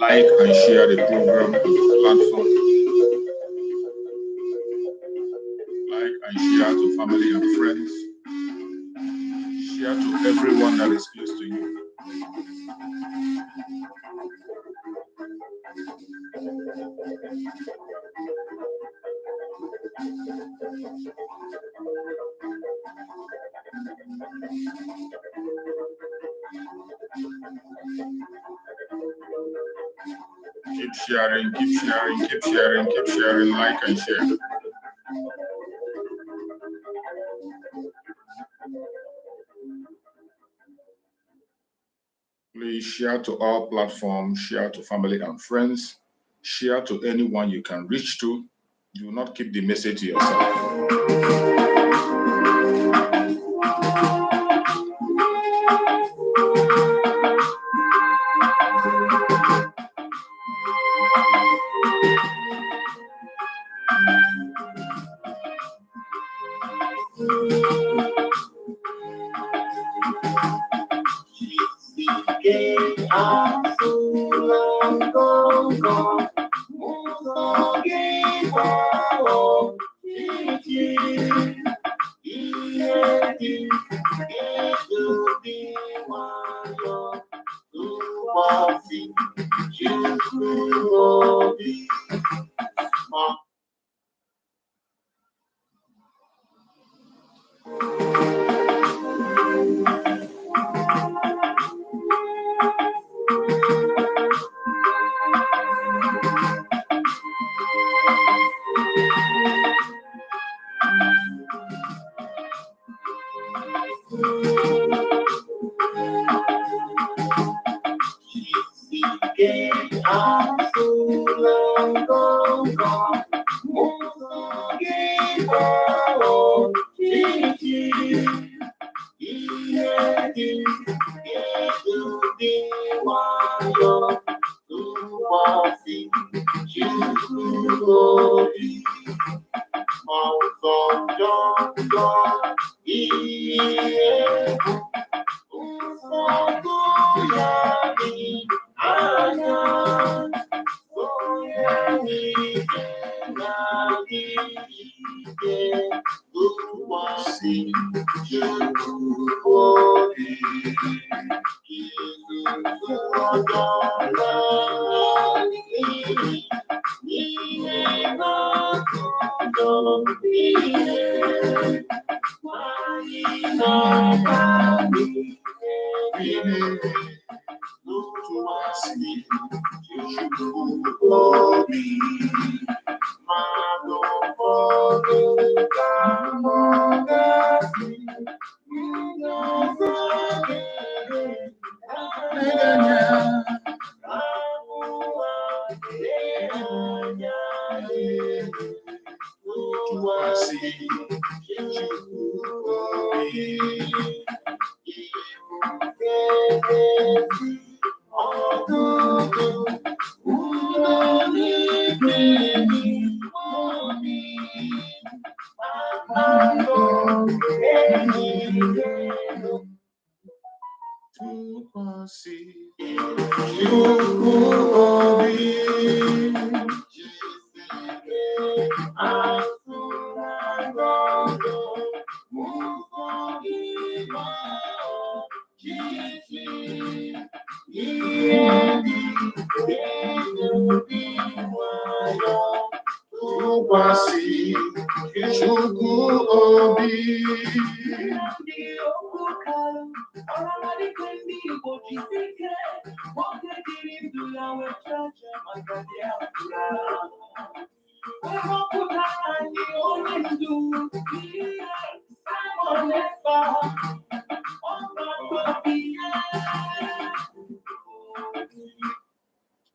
Like and share the program platform. Like and share to family and friends. Share to everyone that is close to you. Keep sharing, keep sharing, keep sharing, keep sharing, like and share. Please share to all platforms, share to family and friends, share to anyone you can reach to. Do not keep the message to yourself.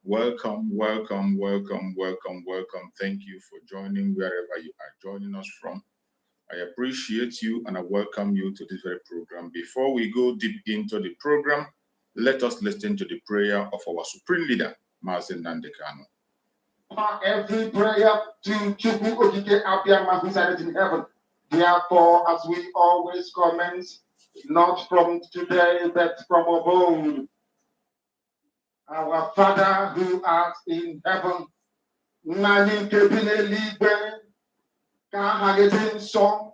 Welcome, welcome, welcome, welcome, welcome. Thank you for joining wherever you are joining us from. I appreciate you and I welcome you to this very program. Before we go deep into the program, let us listen to the prayer of our Supreme Leader, Mazen Nandekano. Every prayer to Chukwu Okike Abiyama who is in heaven. Therefore, as we always comment, not from today, but from of old. Our Father who art in heaven, Nani Kebine Libe, Kahagetin Song,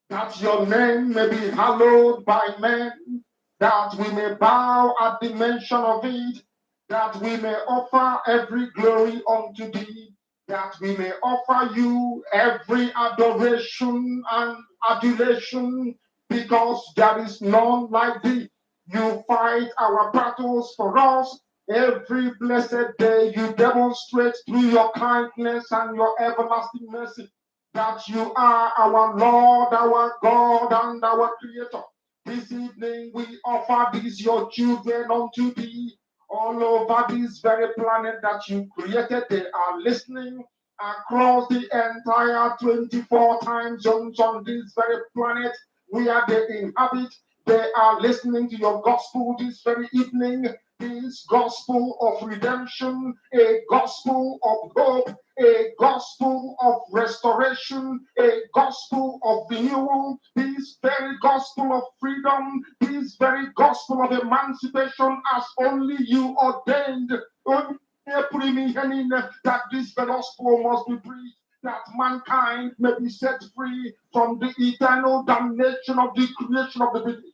that your name may be hallowed by men, that we may bow at the mention of it, that we may offer every glory unto thee, that we may offer you every adoration and adulation, because there is none like thee. You fight our battles for us. Every blessed day you demonstrate through your kindness and your everlasting mercy that you are our Lord, our God, and our Creator. This evening we offer these your children unto thee all over this very planet that you created. They are listening across the entire 24 time zones on this very planet where they inhabit. They are listening to your gospel this very evening, this gospel of redemption, a gospel of hope, a gospel of restoration, a gospel of renewal, this very gospel of freedom, this very gospel of emancipation as only you ordained. That this gospel must be preached, that mankind may be set free from the eternal damnation of the creation of the British.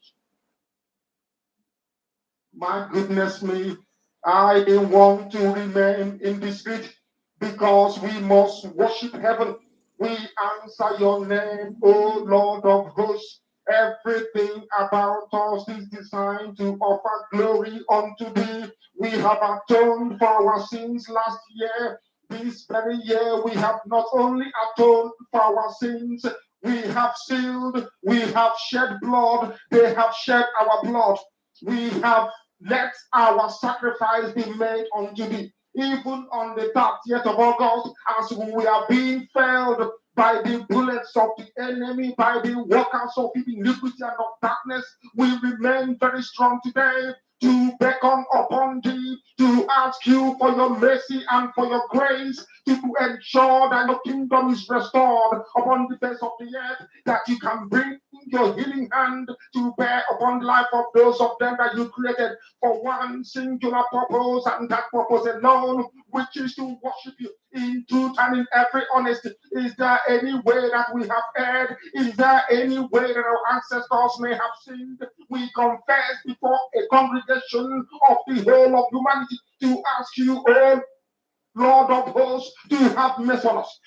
My goodness me, I want to remain in the street because we must worship heaven. We answer your name, O Lord of hosts. Everything about us is designed to offer glory unto thee. We have atoned for our sins last year. This very year, we have not only atoned for our sins, we have sealed, we have shed blood, they have shed our blood. We have let our sacrifice be made unto thee. Even on the 30th of August, as we are being felled by the bullets of the enemy, by the workers of iniquity and of darkness, we remain very strong today to beckon upon thee, to ask you for your mercy and for your grace, to ensure that your kingdom is restored upon the face of the earth, that you can bring your healing hand to bear upon the life of those of them that you created for one singular purpose, and that purpose alone, which is to worship you in truth and in every honesty. Is there any way that we have erred? Is there any way that our ancestors may have sinned? We confess before a congregation of the whole of humanity to ask you, oh Lord of hosts, to have mercy on us.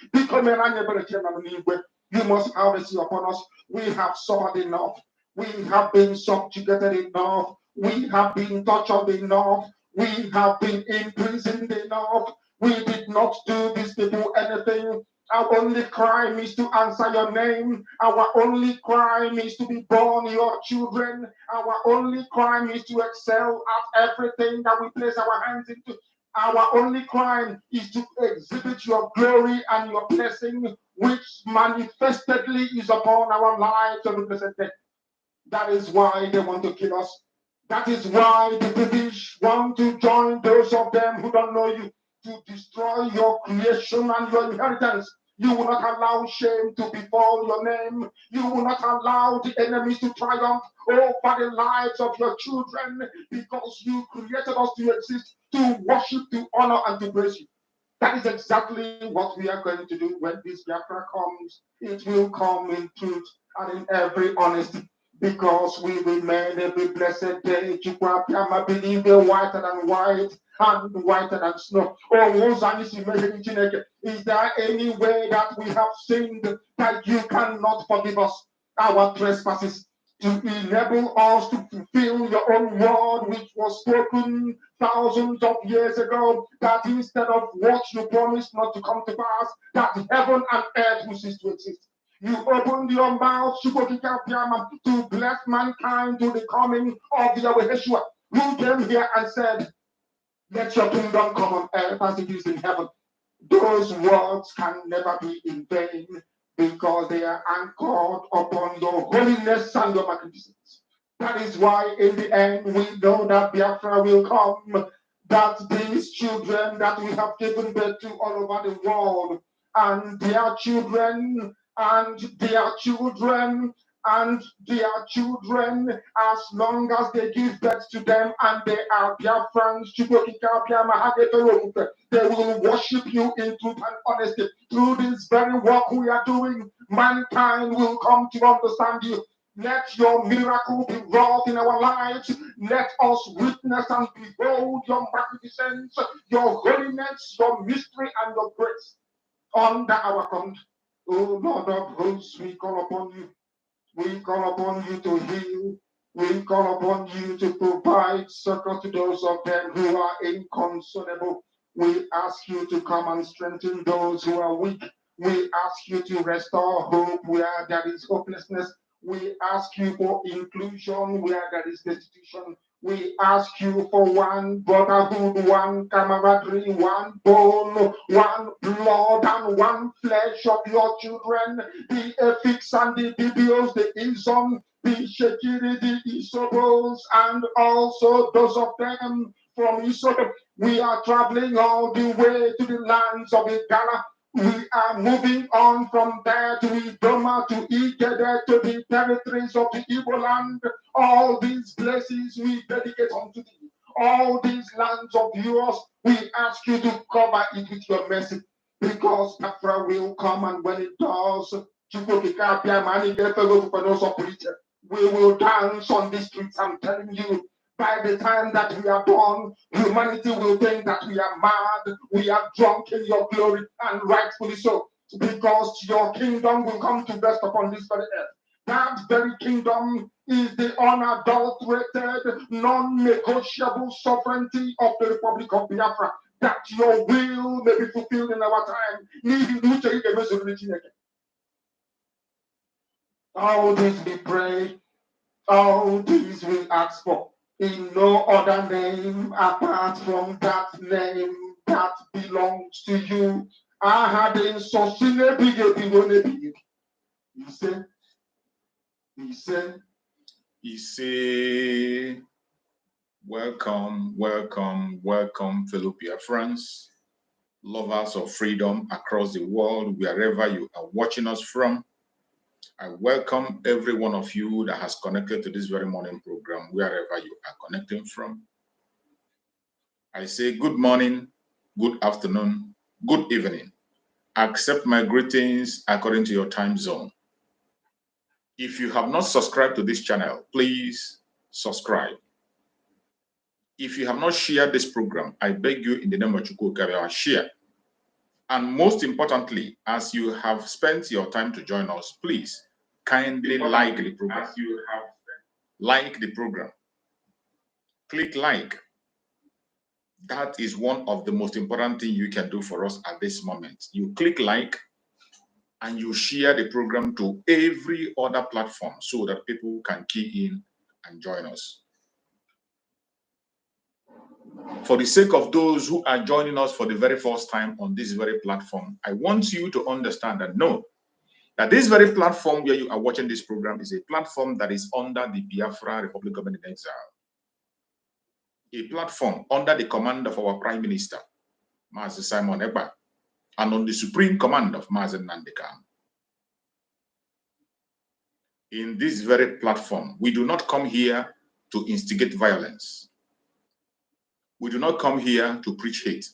You must have mercy upon us. We have suffered enough. We have been subjugated enough. We have been tortured enough. We have been imprisoned enough. We did not do these people anything. Our only crime is to answer your name. Our only crime is to be born your children. Our only crime is to excel at everything that we place our hands into. Our only crime is to exhibit your glory and your blessing, which manifestedly is upon our lives on the blessed day. That is why they want to kill us. That is why the British want to join those of them who don't know you to destroy your creation and your inheritance. You will not allow shame to befall your name. You will not allow the enemies to triumph over the lives of your children, because you created us to exist, to worship, to honor, and to praise you. That is exactly what we are going to do when this Biafra comes. It will come in truth and in every honesty, because we remain every blessed day. Chukwuapiama believe whiter than white and whiter than snow. Oh, is there any way that we have sinned that you cannot forgive us our trespasses, to enable us to fulfill your own word, which was spoken thousands of years ago, that instead of what you promised not to come to pass, that heaven and earth will cease to exist. You opened your mouth to bless mankind to the coming of Yahweh Yeshua, who came here and said, let your kingdom come on earth as it is in heaven. Those words can never be in vain, because they are anchored upon your holiness and your magnificence. That is why in the end we know that Biafra will come, that these children that we have given birth to all over the world, and their children, and their children, and their children, as long as they give birth to them and they are Biafrans, they will worship you in truth and honesty. Through this very work we are doing, mankind will come to understand you. Let your miracle be wrought in our lives. Let us witness and behold your magnificence, your holiness, your mystery, and your grace under our conduct. Oh Lord of hosts, we call upon you. We call upon you to heal. We call upon you to provide succor to those of them who are inconsolable. We ask you to come and strengthen those who are weak. We ask you to restore hope where there is hopelessness. We ask you for inclusion where there is destitution. We ask you for one brotherhood, one camaraderie, one bone, one blood, and one flesh of your children. The Epics and the Bibios, the Izon, the Shekiri, the Isobos, and also those of them from Isobo. We are traveling all the way to the lands of Ghana. We are moving on from there to Idoma, to Igede, to the territories of the Igbo land. All these places we dedicate unto thee. All these lands of yours, we ask you to cover it with your mercy. Because Biafra will come, and when it does, we will dance on the streets. I'm telling you, by the time that we are done, humanity will think that we are mad, we are drunk in your glory, and rightfully so, because your kingdom will come to rest upon this very earth. That very kingdom is the unadulterated, non-negotiable sovereignty of the Republic of Biafra, that your will may be fulfilled in our time. All this we pray, all these we ask for, in no other name apart from that name that belongs to you. I had in so He say, welcome, welcome, welcome, fellow Biafrans, lovers of freedom across the world, wherever you are watching us from. I welcome every one of you that has connected to this very morning program, wherever you are connecting from. I say good morning, good afternoon, good evening. Accept my greetings according to your time zone. If you have not subscribed to this channel, please subscribe. If you have not shared this program, I beg you in the name of Chukwu, share. And most importantly, as you have spent your time to join us, please kindly like the program. Like the program. Click like. That is one of the most important things you can do for us at this moment. You click like and you share the program to every other platform so that people can key in and join us. For the sake of those who are joining us for the very first time on this very platform, I want you to understand and know that this very platform where you are watching this program is a platform that is under the Biafra Republic of Exile. A platform under the command of our Prime Minister, Mazi Simon Ekpa, and on the supreme command of Mazi Nnamdi Kanu. In this very platform, we do not come here to instigate violence. We do not come here to preach hate.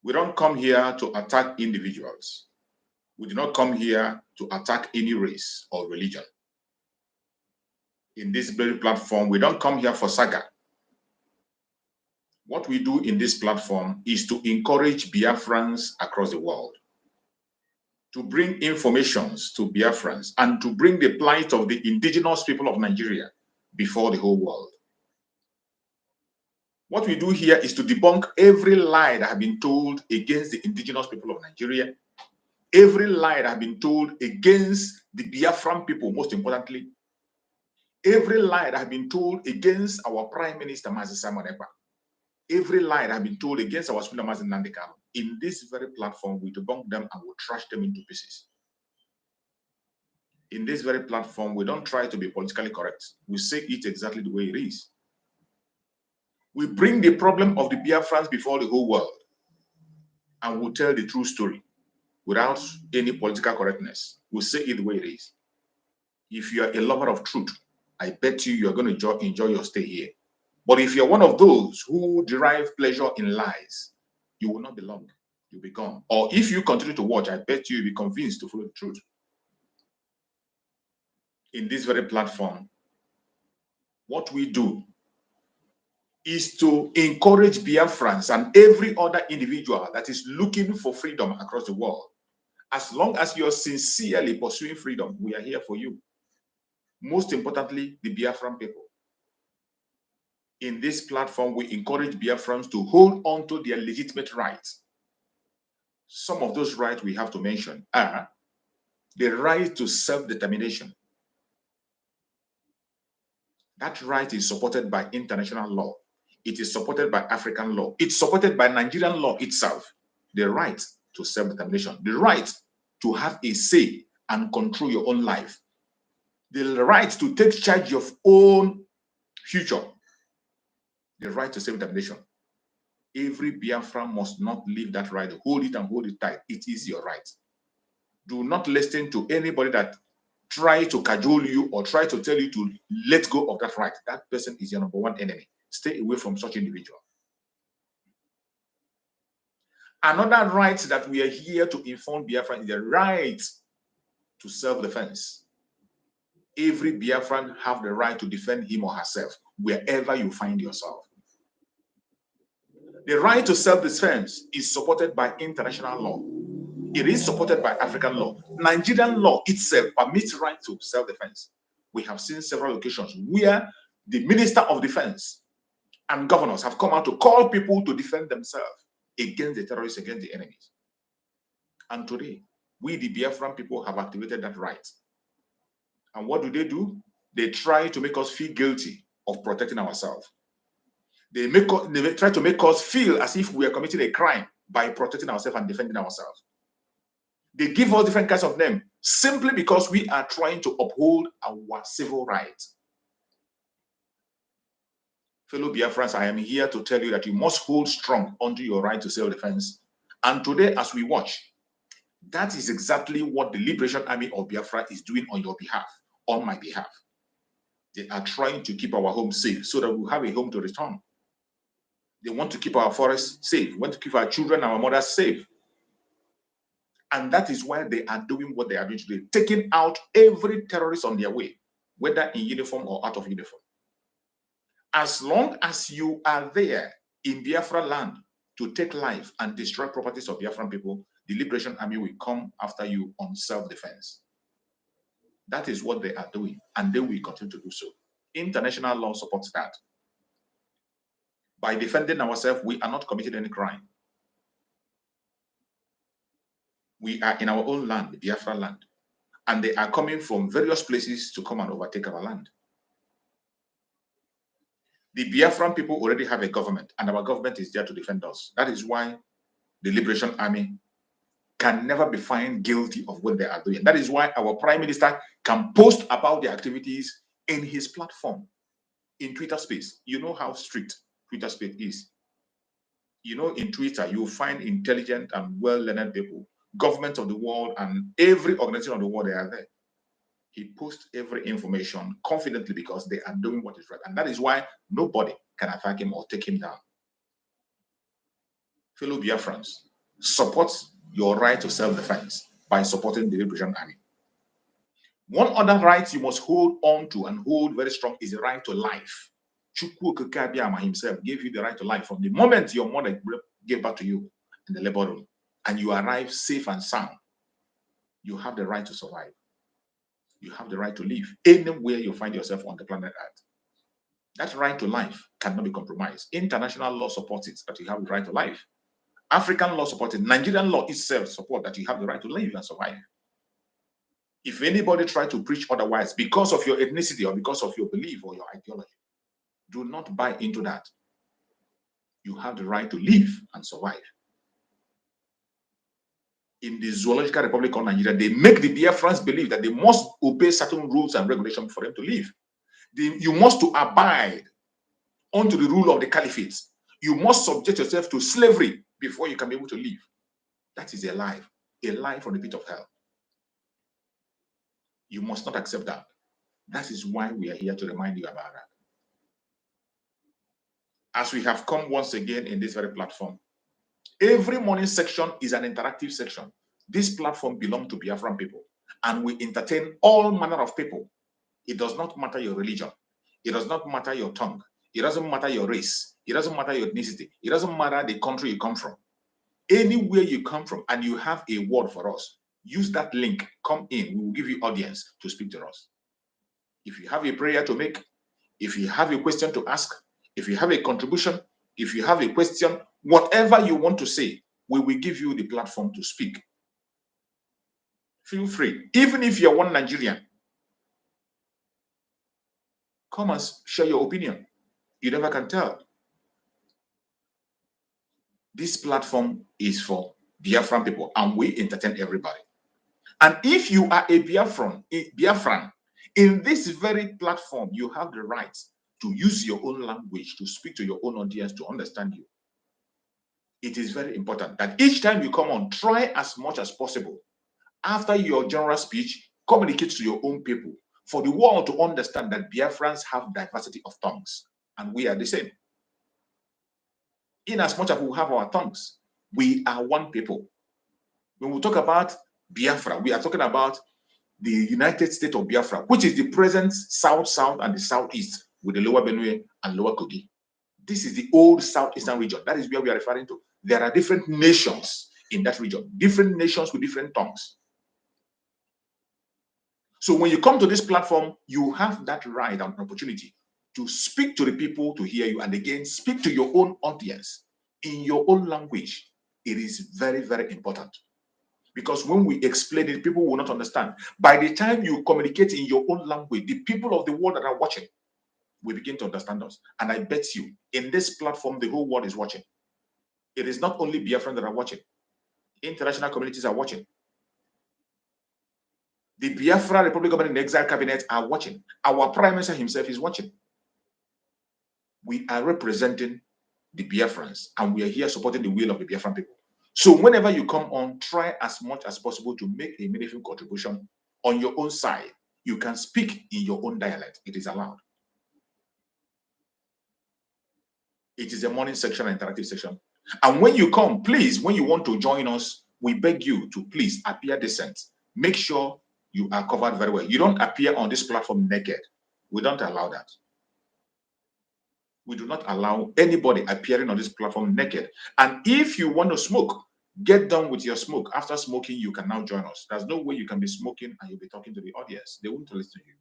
We don't come here to attack individuals. We do not come here to attack any race or religion. In this very platform, we don't come here for saga. What we do in this platform is to encourage Biafrans across the world, to bring informations to Biafrans, and to bring the plight of the indigenous people of Nigeria before the whole world. What we do here is to debunk every lie that has been told against the indigenous people of Nigeria, every lie that has been told against the Biafran people, most importantly, every lie that has been told against our Prime Minister, Mazi Simon Ekpa, every lie that has been told against our Speaker, Mazi Nnamdi Kanu. In this very platform, we debunk them and we trash them into pieces. In this very platform, we don't try to be politically correct. We say it exactly the way it is. We bring the problem of the Biafrans before the whole world, and we'll tell the true story without any political correctness. We'll say it the way it is. If you are a lover of truth, I bet you are going to enjoy your stay here. But if you're one of those who derive pleasure in lies, you will not be long. You'll be gone. Or if you continue to watch, I bet you'll be convinced to follow the truth. In this very platform, what we do is to encourage Biafrans and every other individual that is looking for freedom across the world. As long as you're sincerely pursuing freedom, we are here for you. Most importantly, the Biafran people. In this platform, we encourage Biafrans to hold on to their legitimate rights. Some of those rights we have to mention are the right to self-determination. That right is supported by international law. It is supported by African law. It's supported by Nigerian law itself. The right to self-determination, the right to have a say and control your own life, the right to take charge of your own future, the right to self-determination. Every Biafran must not leave that right. Hold it and hold it tight. It is your right. Do not listen to anybody that try to cajole you or try to tell you to let go of that right. That person is your number one enemy. Stay away from such individual. Another right that we are here to inform Biafran is the right to self-defense. Every Biafran have the right to defend him or herself wherever you find yourself. The right to self-defense is supported by international law. It is supported by African law. Nigerian law itself permits right to self-defense. We have seen several occasions where the Minister of Defense and governors have come out to call people to defend themselves against the terrorists, against the enemies. And today, we, the Biafran people, have activated that right. And what do? They try to make us feel guilty of protecting ourselves. They try to make us feel as if we are committing a crime by protecting ourselves and defending ourselves. They give us different kinds of names simply because we are trying to uphold our civil rights. Fellow Biafrans, I am here to tell you that you must hold strong onto your right to self-defense. And today, as we watch, that is exactly what the Liberation Army of Biafra is doing on your behalf, on my behalf. They are trying to keep our home safe so that we have a home to return. They want to keep our forests safe. They want to keep our children, our mothers safe. And that is why they are doing what they are doing today, taking out every terrorist on their way, whether in uniform or out of uniform. As long as you are there in Biafra land to take life and destroy properties of Biafran people, the Liberation Army will come after you on self-defense. That is what they are doing, and they will continue to do so. International law supports that. By defending ourselves, we are not committing any crime. We are in our own land, the Biafra land, and they are coming from various places to come and overtake our land. The Biafran people already have a government, and our government is there to defend us. That is why the Liberation Army can never be found guilty of what they are doing. That is why our Prime Minister can post about the activities in his platform, in Twitter space. You know how strict Twitter space is. You know, in Twitter, you'll find intelligent and well-learned people, governments of the world, and every organization of the world, they are there. He posts every information confidently because they are doing what is right. And that is why nobody can attack him or take him down. Fellow Biafrans, support your right to self-defense by supporting the Liberation Army. One other right you must hold on to and hold very strong is the right to life. Chukwu Abiyama himself gave you the right to life from the moment your mother gave birth to you in the labor room and you arrive safe and sound. You have the right to survive. You have the right to live anywhere you find yourself on the planet Earth. That right to life cannot be compromised. International law supports it, that you have the right to life. African law supports it. Nigerian law itself supports that you have the right to live and survive. If anybody tries to preach otherwise because of your ethnicity or because of your belief or your ideology, do not buy into that. You have the right to live and survive. In the Zoological Republic of Nigeria, they make the Biafrans believe that they must obey certain rules and regulations for them to live. You must to abide unto the rule of the caliphate. You must subject yourself to slavery before you can be able to live. That is a lie from the pit of hell. You must not accept that. That is why we are here to remind you about that. As we have come once again in this very platform, every morning section is an interactive section. This platform belongs to Biafran people, and we entertain all manner of people. It does not matter your religion. It does not matter your tongue. It doesn't matter your race. It doesn't matter your ethnicity. It doesn't matter the country you come from. Anywhere you come from and you have a word for us, use that link. Come in. We will give you audience to speak to us. If you have a prayer to make, if you have a question to ask, if you have a contribution, if you have a question, whatever you want to say, we will give you the platform to speak. Feel free. Even if you're one Nigerian, come and share your opinion. You never can tell. This platform is for Biafran people, and we entertain everybody. And if you are a Biafran, in this very platform, you have the right to use your own language, to speak to your own audience, to understand you. It is very important that each time you come on, try as much as possible. After your general speech, communicate to your own people for the world to understand that Biafrans have diversity of tongues, and we are the same. In as much as we have our tongues, we are one people. When we talk about Biafra, we are talking about the United States of Biafra, which is the present South and the Southeast with the Lower Benue and Lower Kogi. This is the old Southeastern region. That is where we are referring to. There are different nations in that region, different nations with different tongues. So when you come to this platform, you have that right and opportunity to speak to the people to hear you, and again, speak to your own audience in your own language. It is very, very important. Because when we explain it, people will not understand. By the time you communicate in your own language, the people of the world that are watching will begin to understand us. And I bet you, in this platform, the whole world is watching. It is not only Biafran that are watching. International communities are watching. The Biafra Republic Government in Exile Cabinet are watching. Our Prime Minister himself is watching. We are representing the Biafrans, and we are here supporting the will of the Biafran people. So whenever you come on, try as much as possible to make a meaningful contribution on your own side. You can speak in your own dialect. It is allowed. It is a morning section, an interactive section. And when you come, please, when you want to join us, we beg you to please appear decent. Make sure you are covered very well. You don't appear on this platform naked. We don't allow that. We do not allow anybody appearing on this platform naked. And if you want to smoke, get done with your smoke. After smoking, you can now join us. There's no way you can be smoking and you'll be talking to the audience. They won't listen to you.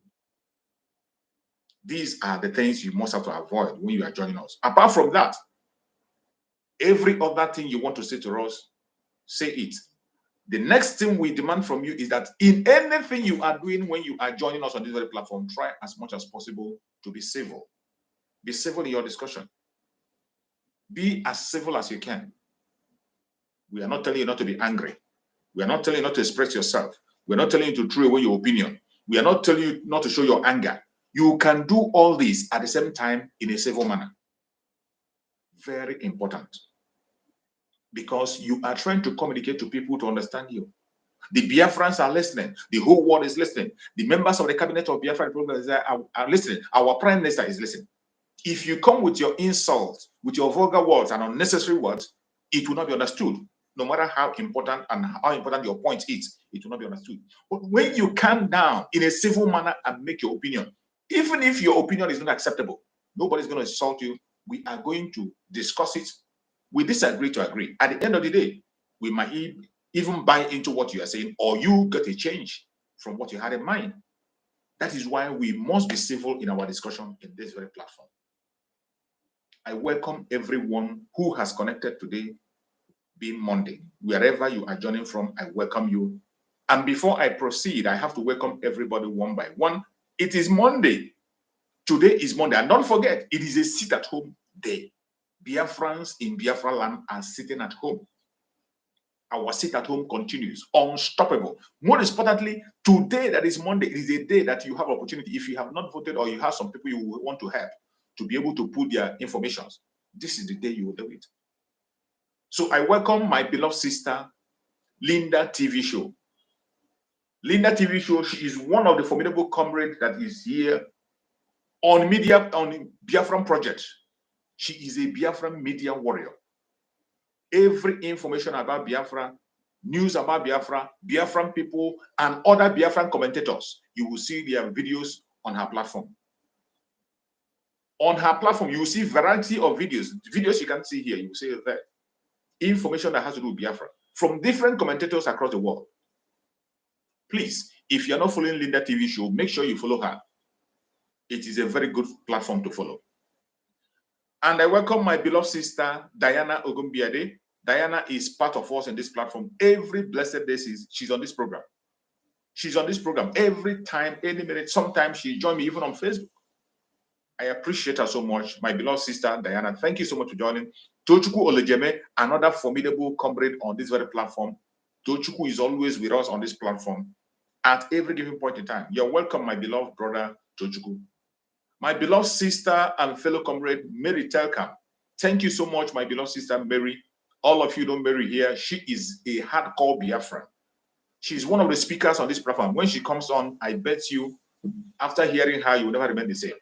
These are the things you must have to avoid when you are joining us. Apart from that, every other thing you want to say to us, say it. The next thing we demand from you is that in anything you are doing when you are joining us on this very platform, try as much as possible to be civil. Be civil in your discussion. Be as civil as you can. We are not telling you not to be angry. We are not telling you not to express yourself. We are not telling you to throw away your opinion. We are not telling you not to show your anger. You can do all this at the same time in a civil manner. Very important. Because you are trying to communicate to people to understand you. The Biafrans are listening. The whole world is listening. The members of the cabinet of Biafra are listening. Our prime minister is listening. If you come with your insults, with your vulgar words and unnecessary words, it will not be understood. No matter how important your point is, it will not be understood. But when you calm down in a civil manner and make your opinion, even if your opinion is not acceptable, nobody's going to insult you. We are going to discuss it. We disagree to agree. At the end of the day, we might even buy into what you are saying, or you get a change from what you had in mind. That is why we must be civil in our discussion in this very platform. I welcome everyone who has connected today, being Monday. Wherever you are joining from, I welcome you. And before I proceed, I have to welcome everybody one by one. It is Monday. Today is Monday. And don't forget, it is a sit-at-home day. Biafrans in Biafra land are sitting at home. Our sit-at-home continues, unstoppable. More importantly, today that is Monday, it is a day that you have opportunity. If you have not voted or you have some people you want to help to be able to put their information, this is the day you will do it. So I welcome my beloved sister, Linda TV Show. Linda TV show, she is one of the formidable comrades that is here on media, on Biafran project. She is a Biafran media warrior. Every information about Biafra, news about Biafra, Biafran people, and other Biafran commentators, you will see their videos on her platform. On her platform, you will see variety of videos. Videos you can see here, you will see that information that has to do with Biafra from different commentators across the world. Please, if you're not following Linda TV show, make sure you follow her. It is a very good platform to follow. And I welcome my beloved sister, Diana Ogumbiade. Diana is part of us in this platform. Every blessed day, she's on this program. She's on this program every time, any minute. Sometimes she joins me even on Facebook. I appreciate her so much. My beloved sister, Diana, thank you so much for joining. Tochukwu Olejeme, another formidable comrade on this very platform. Tochukwu is always with us on this platform at every given point in time. You're welcome, my beloved brother, Tochukwu. My beloved sister and fellow comrade, Mary Telkam. Thank you so much, my beloved sister, Mary. All of you know Mary here. She is a hardcore Biafran. She's one of the speakers on this platform. When she comes on, I bet you, after hearing her, you will never remain the same.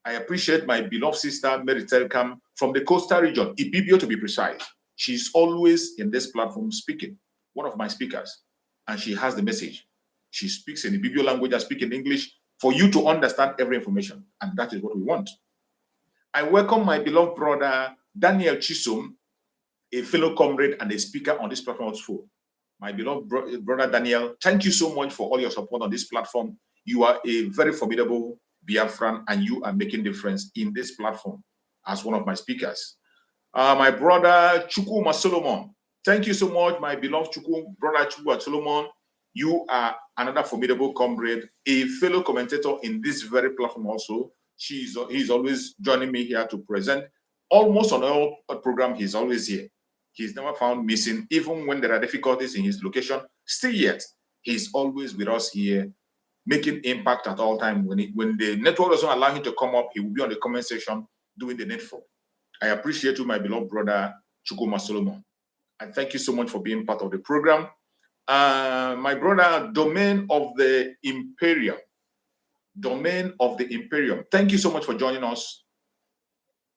I appreciate my beloved sister, Mary Telkam, from the coastal region, Ibibio to be precise. She's always in this platform speaking, one of my speakers, and she has the message. She speaks in Ibibio language, I speak in English, for you to understand every information, and that is what we want. I welcome my beloved brother, Daniel Chisom, a fellow comrade and a speaker on this platform also. My beloved brother Daniel, thank you so much for all your support on this platform. You are a very formidable Biafran, and you are making difference in this platform as one of my speakers. My brother Chukwuma Solomon, thank you so much, my beloved brother Chukwuma Solomon. You are another formidable comrade, a fellow commentator in this very platform also. He's always joining me here to present. Almost on all program, he's always here. He's never found missing, even when there are difficulties in his location. Still yet, he's always with us here, making impact at all time. When the network doesn't allow him to come up, he will be on the comment section doing the needful. I appreciate you, my beloved brother Chukwuma Solomon. I thank you so much for being part of the program. My brother, Domain of the Imperium. Domain of the Imperium. Thank you so much for joining us.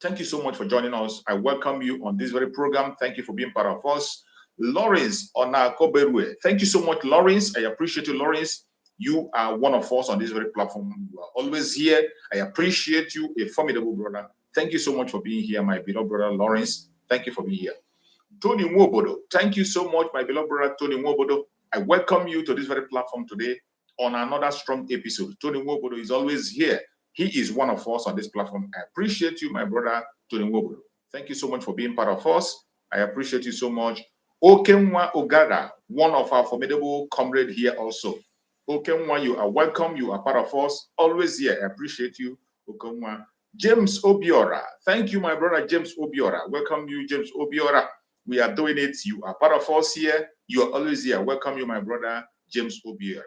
Thank you so much for joining us. I welcome you on this very program. Thank you for being part of us. Lawrence Onakoberwe. Thank you so much, Lawrence. I appreciate you, Lawrence. You are one of us on this very platform. You are always here. I appreciate you, a formidable brother. Thank you so much for being here, my beloved brother, Lawrence. Thank you for being here. Tony Nwobodo. Thank you so much, my beloved brother, Tony Nwobodo. I welcome you to this very platform today on another strong episode. Tony Nwobodo is always here. He is one of us on this platform. I appreciate you, my brother, Tony Nwobodo. Thank you so much for being part of us. I appreciate you so much. Okenwa Ogada, one of our formidable comrades here also. Okenwa, you are welcome. You are part of us. Always here. I appreciate you, Okenwa. James Obiora. Thank you, my brother, James Obiora. Welcome you, James Obiora. We are doing it. You are part of us here. You are always here. Welcome you, my brother, James Obiora.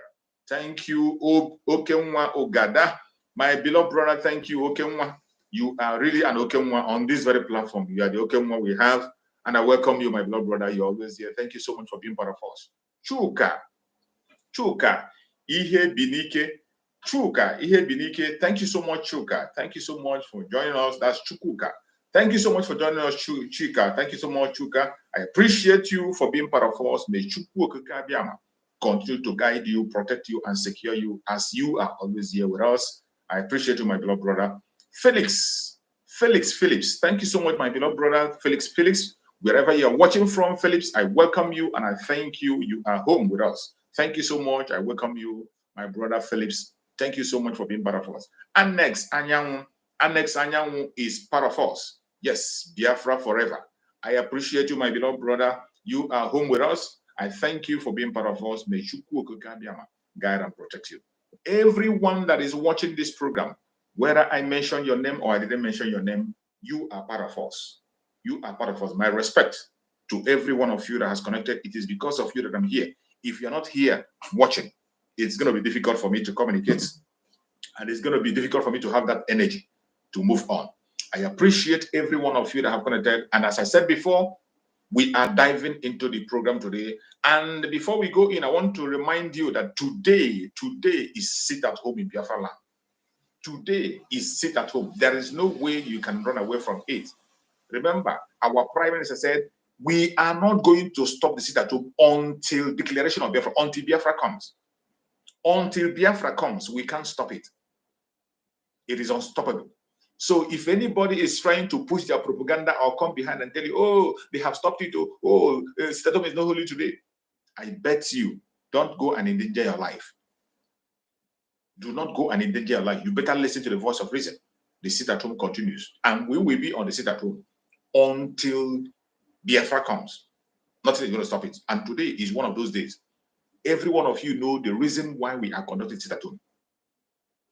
Thank you, Okenwa Ogada. My beloved brother, thank you, Okenwa. You are really an Okenwa on this very platform. You are the Okenwa we have. And I welcome you, my beloved brother. You're always here. Thank you so much for being part of us. Chuka, Ihe Binike. Chuka, Ihe Binike. Thank you so much, Chuka. Thank you so much for joining us. That's Chukuka. Thank you so much for joining us, Chuka. Thank you so much, Chuka. I appreciate you for being part of us. May Chukwuka Biama continue to guide you, protect you, and secure you as you are always here with us. I appreciate you, my beloved brother. Felix Phillips. Thank you so much, my beloved brother, Felix Phillips. Wherever you are watching from, Phillips, I welcome you and I thank you. You are home with us. Thank you so much. I welcome you, my brother Phillips. Thank you so much for being part of us. Annex Anyanwu is part of us. Yes, Biafra forever. I appreciate you, my beloved brother. You are home with us. I thank you for being part of us. May Chukwu Okike Abịama guide and protect you. Everyone that is watching this program, whether I mention your name or I didn't mention your name, you are part of us. You are part of us. My respect to every one of you that has connected. It is because of you that I'm here. If you're not here watching, it's going to be difficult for me to communicate. And it's going to be difficult for me to have that energy to move on. I appreciate every one of you that have connected. And as I said before, we are diving into the program today. And before we go in, I want to remind you that today is sit at home in Biafra land. Today is sit at home. There is no way you can run away from it. Remember, our Prime Minister said, we are not going to stop the sit at home until declaration of Biafra, until Biafra comes. Until Biafra comes, we can't stop it. It is unstoppable. So if anybody is trying to push their propaganda or come behind and tell you, oh, they have stopped it, sit at home is not holy today, I bet you, don't go and endanger your life. Do not go and endanger your life. You better listen to the voice of reason. The sit at home continues. And we will be on the sit at home until Biafra comes. Nothing is going to stop it. And today is one of those days. Every one of you know the reason why we are conducting sit at home.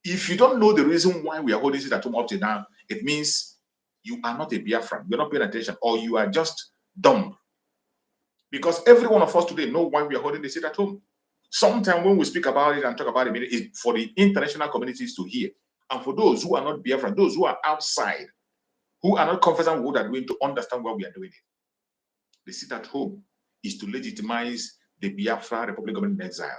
If you don't know the reason why we are holding sit at home up to now, it means you are not a Biafran. You're not paying attention, or you are just dumb. Because every one of us today know why we are holding the sit at home. Sometimes when we speak about it and talk about it, it's for the international communities to hear. And for those who are not Biafran, those who are outside, who are not confident with what they are doing, to understand why we are doing it. The sit at home is to legitimize the Biafra Republic government in exile.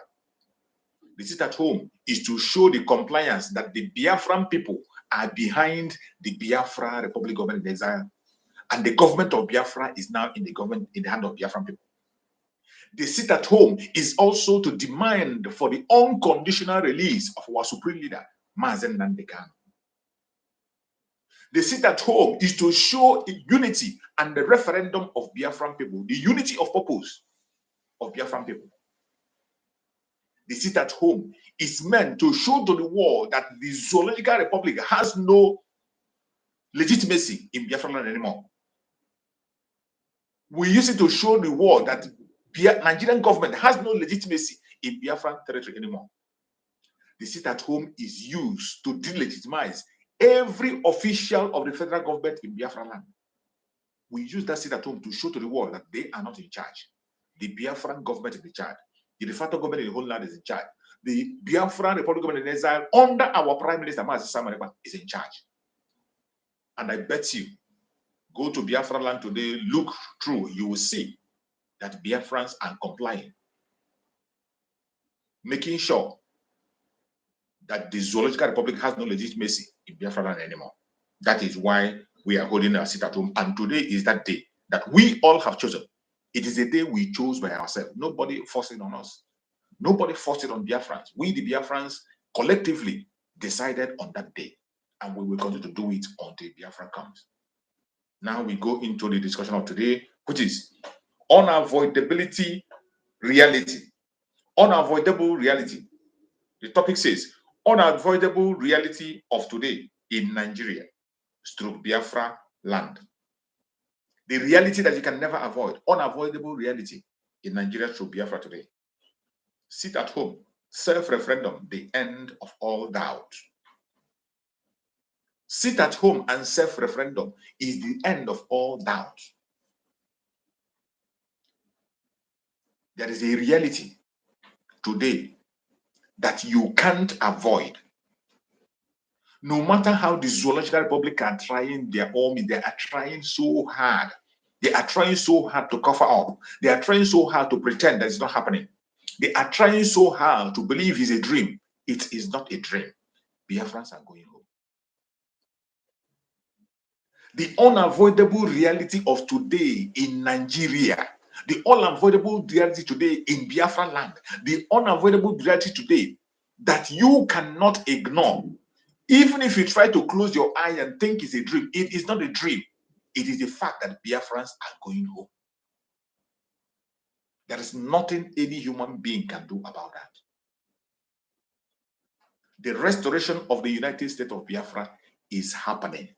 The sit at home is to show the compliance that the Biafran people are behind the Biafra Republic government in exile. And the government of Biafra is now in the hand of Biafran people. The sit at home is also to demand for the unconditional release of our supreme leader, Mazen Nnamdi Kanu. The sit at home is to show unity and the referendum of Biafran people, the unity of purpose of Biafran people. The sit at home is meant to show to the world that the Zoological Republic has no legitimacy in Biafran land anymore. We use it to show the world that Nigerian government has no legitimacy in Biafran territory anymore. The sit at home is used to delegitimize every official of the federal government in Biafran land. We use that sit at home to show to the world that they are not in charge. The Biafran government is in charge. The de facto government in the whole land is in charge. The Biafran Republic government in exile under our Prime Minister, Mazi Samareba, is in charge. And I bet you, go to Biafra land today, look through, you will see that Biafrans are complying, making sure that the Zoological Republic has no legitimacy in Biafra land anymore. That is why we are holding our sit at home. And today is that day that we all have chosen. It is a day we chose by ourselves. Nobody forced it on us. Nobody forced it on Biafrans. We, the Biafrans, collectively decided on that day. And we will continue to do it until Biafra comes. Now we go into the discussion of today, which is unavoidability reality. Unavoidable reality. The topic says, unavoidable reality of today in Nigeria, stroke Biafra land. The reality that you can never avoid, unavoidable reality in Nigeria stroke Biafra today. Sit at home, self-referendum, the end of all doubt. Sit at home and self-referendum is the end of all doubt. There is a reality today that you can't avoid. No matter how the Zoological Republic are trying their army, they are trying so hard. They are trying so hard to cover up. They are trying so hard to pretend that it's not happening. They are trying so hard to believe it's a dream. It is not a dream. Biafrans are going home. The unavoidable reality of today in Nigeria, the unavoidable reality today in Biafra land, the unavoidable reality today that you cannot ignore. Even if you try to close your eye and think it's a dream, it is not a dream. It is the fact that Biafrans are going home. There is nothing any human being can do about that. The restoration of the United States of Biafra is happening.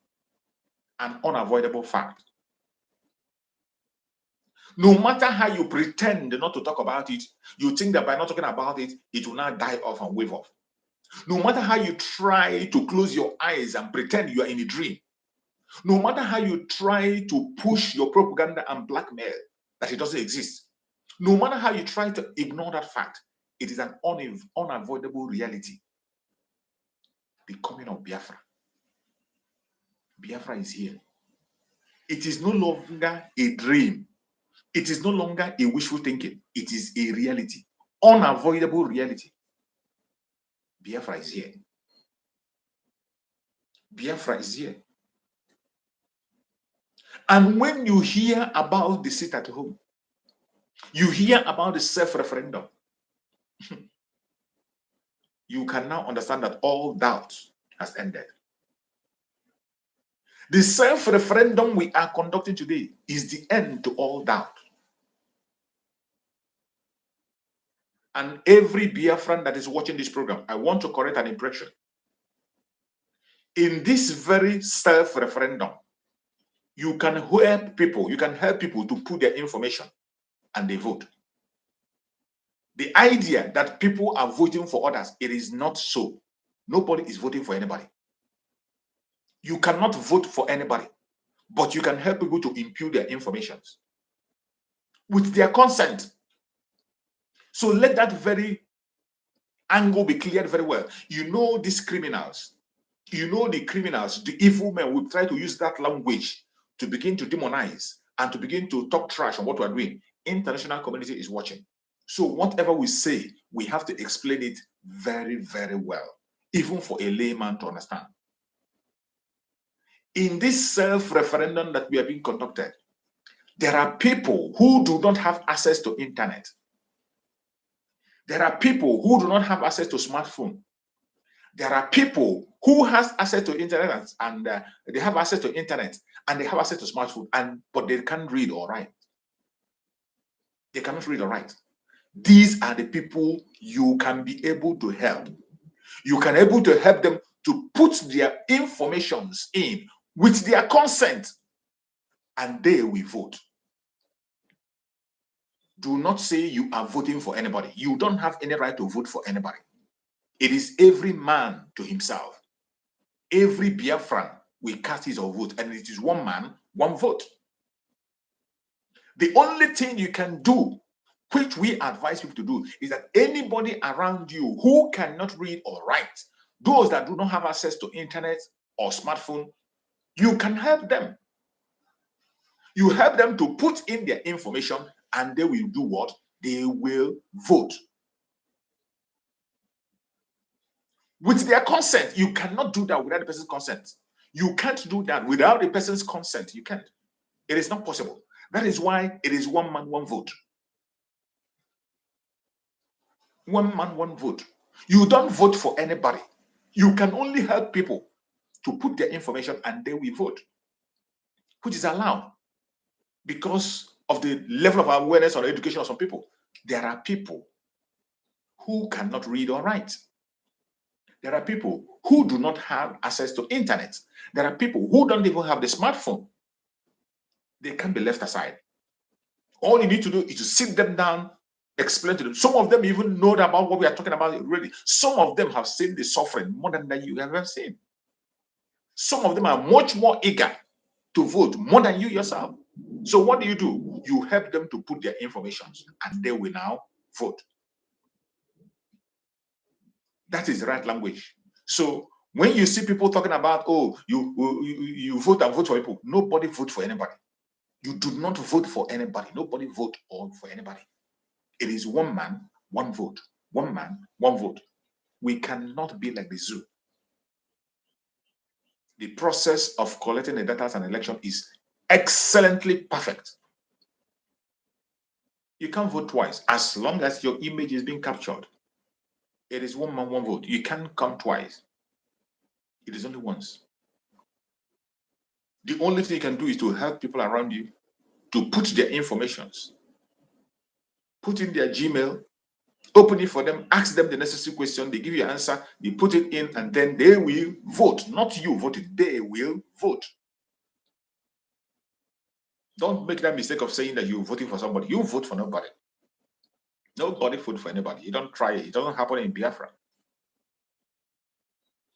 An unavoidable fact. No matter how you pretend not to talk about it, you think that by not talking about it, it will not die off and wave off. No matter how you try to close your eyes and pretend you are in a dream, no matter how you try to push your propaganda and blackmail that it doesn't exist, no matter how you try to ignore that fact, it is an unavoidable reality. The coming of Biafra. Biafra is here. It is no longer a dream. It is no longer a wishful thinking. It is a reality, unavoidable reality. Biafra is here. Biafra is here. And when you hear about the sit at home, you hear about the self-referendum, you can now understand that all doubt has ended. The self-referendum we are conducting today is the end to all doubt. And every Biafran that is watching this program, I want to correct an impression. In this very self-referendum, you can help people to put their information and they vote. The idea that people are voting for others, it is not so. Nobody is voting for anybody. You cannot vote for anybody, but you can help people to impute their information with their consent. So let that very angle be cleared very well. You know these criminals, you know the criminals, the evil men will try to use that language to begin to demonize and to begin to talk trash on what we're doing. International community is watching. So whatever we say, we have to explain it very, very well, even for a layman to understand. In this self-referendum that we are being conducted, there are people who do not have access to internet. There are people who do not have access to smartphone. There are people who has access to internet and they have access to internet and they have access to smartphone, but they can't read or write. They cannot read or write. These are the people you can be able to help. You can able to help them to put their informations in with their consent, and they will vote. Do not say you are voting for anybody. You don't have any right to vote for anybody. It is every man to himself. Every Biafran will cast his or vote, and it is one man, one vote. The only thing you can do, which we advise people to do, is that anybody around you who cannot read or write, those that do not have access to internet or smartphone, you can help them. You help them to put in their information, and they will do what? They will vote. With their consent. You cannot do that without the person's consent. You can't do that without the person's consent. You can't. It is not possible. That is why it is one man, one vote. One man, one vote. You don't vote for anybody. You can only help people to put their information and they will vote, which is allowed because of the level of awareness or education of some people. There are people who cannot read or write. There are people who do not have access to internet. There are people who don't even have the smartphone. They can't be left aside. All you need to do is to sit them down, explain to them. Some of them even know about what we are talking about already. Some of them have seen the suffering more than that you have ever seen. Some of them are much more eager to vote more than you yourself. So what do? You help them to put their information and they will now vote. That is the right language. So when you see people talking about, oh, you vote and vote for people, nobody vote for anybody. You do not vote for anybody. Nobody vote for anybody. It is one man, one vote. One man, one vote. We cannot be like the zoo. The process of collecting the data as an election is excellently perfect. You can't vote twice as long as your image is being captured. It is one man, one vote. You can't come twice. It is only once. The only thing you can do is to help people around you to put their informations, put in their Gmail, open it for them, ask them the necessary question, they give you an answer, they put it in, and then they will vote. Not you voted, they will vote. Don't make that mistake of saying that you're voting for somebody. You vote for nobody. Nobody vote for anybody. You don't try it. It doesn't happen in Biafra.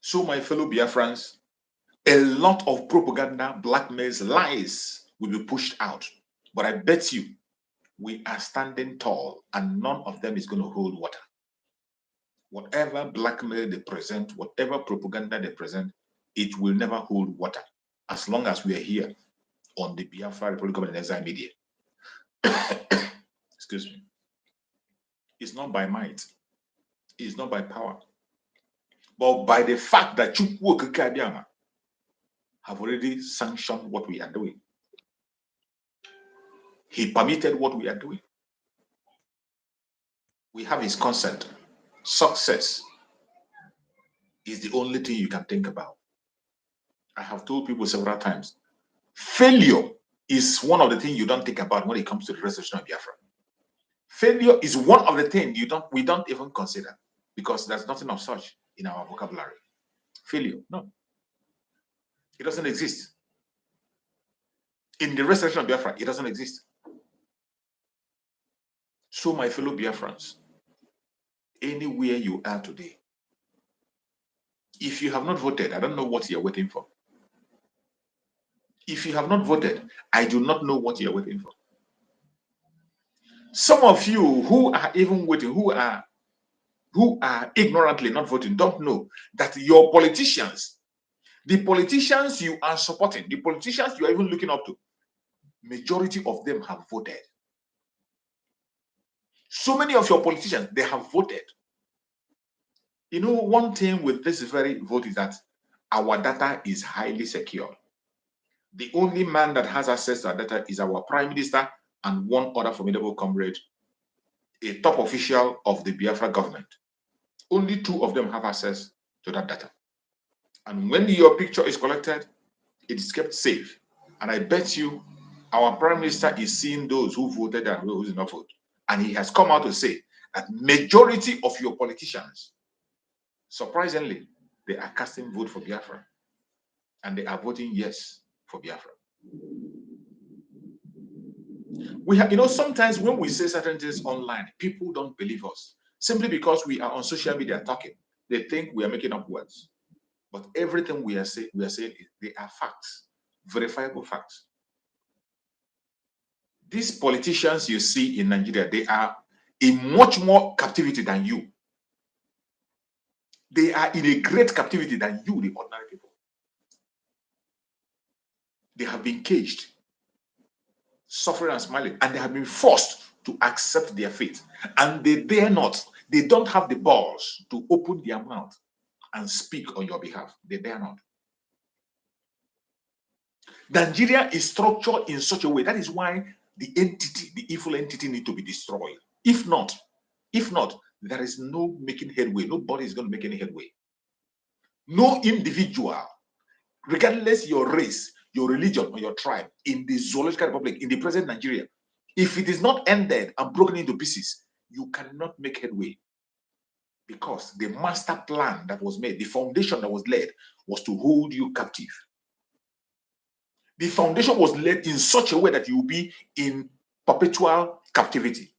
So, my fellow Biafrans, a lot of propaganda, blackmails, lies will be pushed out. But I bet you we are standing tall and none of them is going to hold water. Whatever blackmail they present, whatever propaganda they present, it will never hold water as long as we are here on the Biafra Republic of Exile Media. excuse me, it's not by might, it's not by power, but by the fact that Chukwu Okike Abiama have already sanctioned what we are doing. He permitted what we are doing. We have his consent. Success is the only thing you can think about. I have told people several times, failure is one of the things you don't think about when it comes to the restoration of Biafra. Failure is one of the things we don't even consider, because there's nothing of such in our vocabulary. Failure, no. It doesn't exist. In the restoration of Biafra, it doesn't exist. So, my fellow Biafrans, anywhere you are today, if you have not voted, I don't know what you're waiting for. If you have not voted, I do not know what you're waiting for. Some of you who are even waiting, who are ignorantly not voting, don't know that your politicians, the politicians you are supporting, the politicians you are even looking up to, majority of them have voted. So many of your politicians, they have voted. You know, one thing with this very vote is that our data is highly secure. The only man that has access to our data is our Prime Minister and one other formidable comrade, a top official of the Biafra government. Only two of them have access to that data. And when your picture is collected, it is kept safe. And I bet you our Prime Minister is seeing those who voted and those who did not vote. And he has come out to say that majority of your politicians, surprisingly, they are casting vote for Biafra. And they are voting yes for Biafra. We have, sometimes when we say certain things online, people don't believe us. Simply because we are on social media talking, they think we are making up words. But everything we are saying, they are facts, verifiable facts. These politicians you see in Nigeria, they are in much more captivity than you. They are in a great captivity than you, the ordinary people. They have been caged, suffering and smiling, and they have been forced to accept their fate. And they dare not, they don't have the balls to open their mouth and speak on your behalf. They dare not. Nigeria is structured in such a way. That is why the entity, the evil entity, need to be destroyed. If not, there is no making headway. Nobody is going to make any headway. No individual, regardless your race, your religion, or your tribe, in the Zoological Republic, in the present Nigeria, if it is not ended and broken into pieces, you cannot make headway. Because the master plan that was made, the foundation that was laid, was to hold you captive. The foundation was laid in such a way that you will be in perpetual captivity.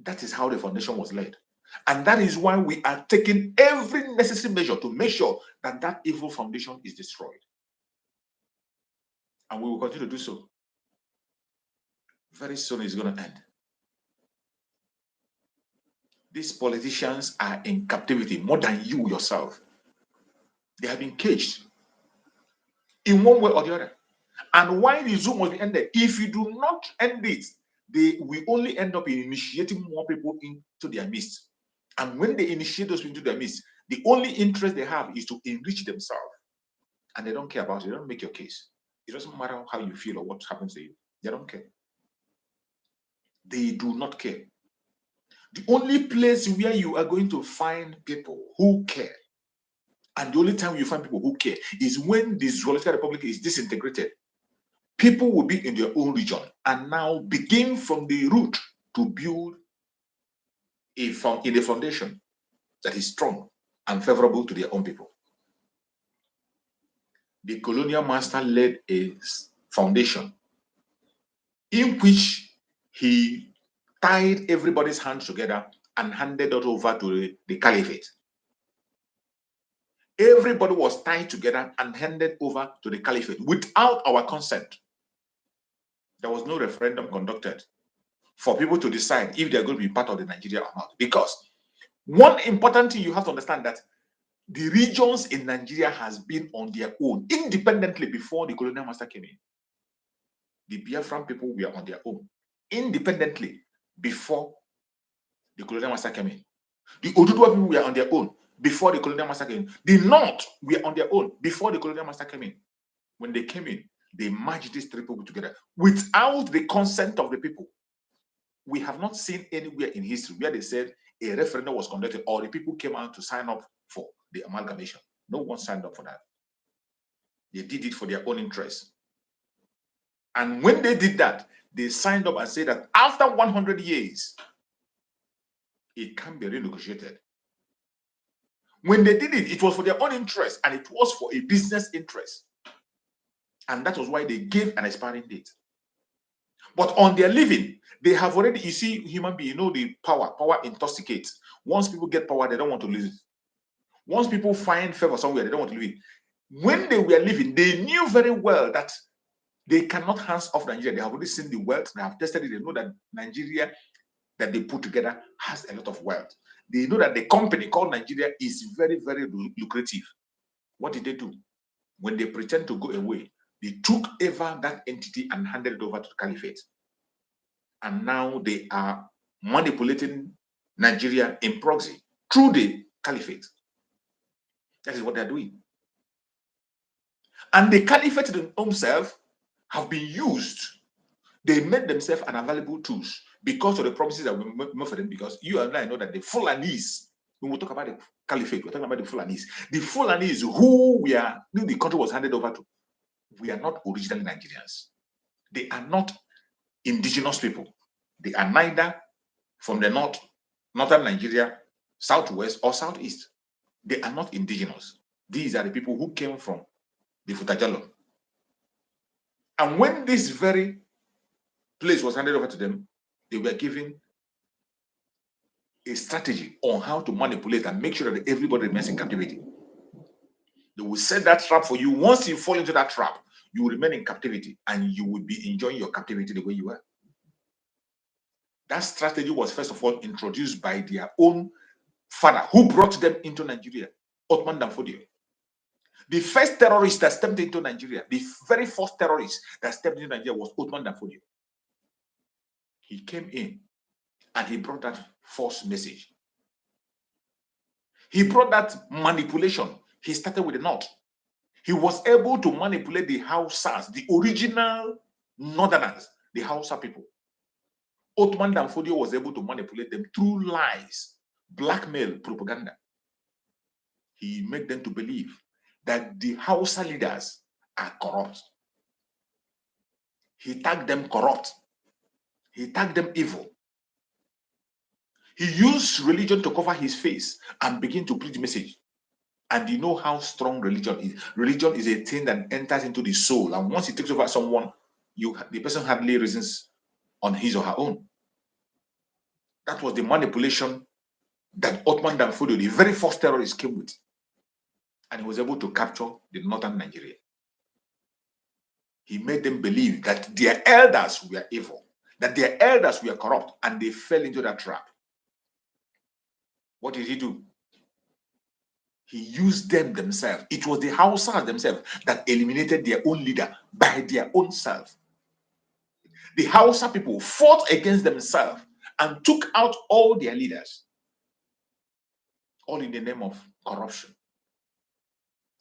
That is how the foundation was laid. And that is why we are taking every necessary measure to make sure that that evil foundation is destroyed. And we will continue to do so. Very soon it's going to end. These politicians are in captivity more than you yourself. They have been caged in one way or the other. And why the Zoom must be ended? If you do not end it, they will only end up in initiating more people into their midst. And when they initiate those people into their midst, the only interest they have is to enrich themselves. And they don't care about it. They don't make your case. It doesn't matter how you feel or what happens to you. They don't care. They do not care. The only place where you are going to find people who care, and the only time you find people who care, is when the Zoological Republic is disintegrated. People will be in their own region and now begin from the root to build a foundation that is strong and favorable to their own people. The colonial master led a foundation in which he tied everybody's hands together and handed it over to the caliphate. Everybody was tied together and handed over to the caliphate without our consent. There was no referendum conducted for people to decide if they're going to be part of the Nigeria or not. Because one important thing you have to understand, that the regions in Nigeria has been on their own independently before the colonial master came in. The Biafran people were on their own, independently, before the colonial master came in. The Oduduwa people were on their own before the colonial master came in. The North were on their own before the colonial master came in. When they came in, they merged these three people together without the consent of the people. We have not seen anywhere in history where they said a referendum was conducted or the people came out to sign up for the amalgamation. No one signed up for that. They did it for their own interest. And when they did that, they signed up and said that after 100 years, it can be renegotiated. When they did it, it was for their own interest and it was for a business interest. And that was why they gave an expiring date. But on their living, they have already, you see, human beings, you know, the power intoxicates. Once people get power, they don't want to lose it. Once people find favor somewhere, they don't want to leave it. When they were living, they knew very well that they cannot hands off Nigeria. They have already seen the wealth. They have tested it. They know that Nigeria that they put together has a lot of wealth. They know that the company called Nigeria is very, very lucrative. What did they do? When they pretend to go away, they took over that entity and handed it over to the caliphate. And now they are manipulating Nigeria in proxy through the caliphate. That is what they're doing. And the caliphate themselves have been used. They made themselves unavailable tools because of the promises that we made for them. Because you and I know that the Fulanese, when we talk about the caliphate, we're talking about the Fulanese. The Fulanese who the country was handed over to, we are not originally Nigerians. They are not indigenous people. They are neither from the northern Nigeria, southwest, or southeast. They are not indigenous. These are the people who came from the Futajalo. And when this very place was handed over to them, they were given a strategy on how to manipulate and make sure that everybody remains in captivity. They will set that trap for you. Once you fall into that trap, you will remain in captivity and you will be enjoying your captivity the way you are. That strategy was first of all introduced by their own father who brought them into Nigeria, Othman Danfodio. The first terrorist that stepped into Nigeria, the very first terrorist that stepped into Nigeria was Othman Danfodio. He came in and he brought that false message. He brought that manipulation. He started with the North. He was able to manipulate the Hausas, the original Northerners, the Hausa people. Othman Danfodio was able to manipulate them through lies, blackmail, propaganda. He made them to believe that the Hausa leaders are corrupt. He tagged them corrupt. He tagged them evil. He used religion to cover his face and begin to preach the message. And you know how strong religion is. Religion is a thing that enters into the soul. And once it takes over someone, the person hardly reasons on his or her own. That was the manipulation that Othman Danfodio, the very first terrorist, came with. And he was able to capture the northern Nigeria. He made them believe that their elders were evil, that their elders were corrupt, and they fell into that trap. What did he do? He used them themselves. It was the Hausas themselves that eliminated their own leader by their own self. The Hausa people fought against themselves and took out all their leaders, all in the name of corruption.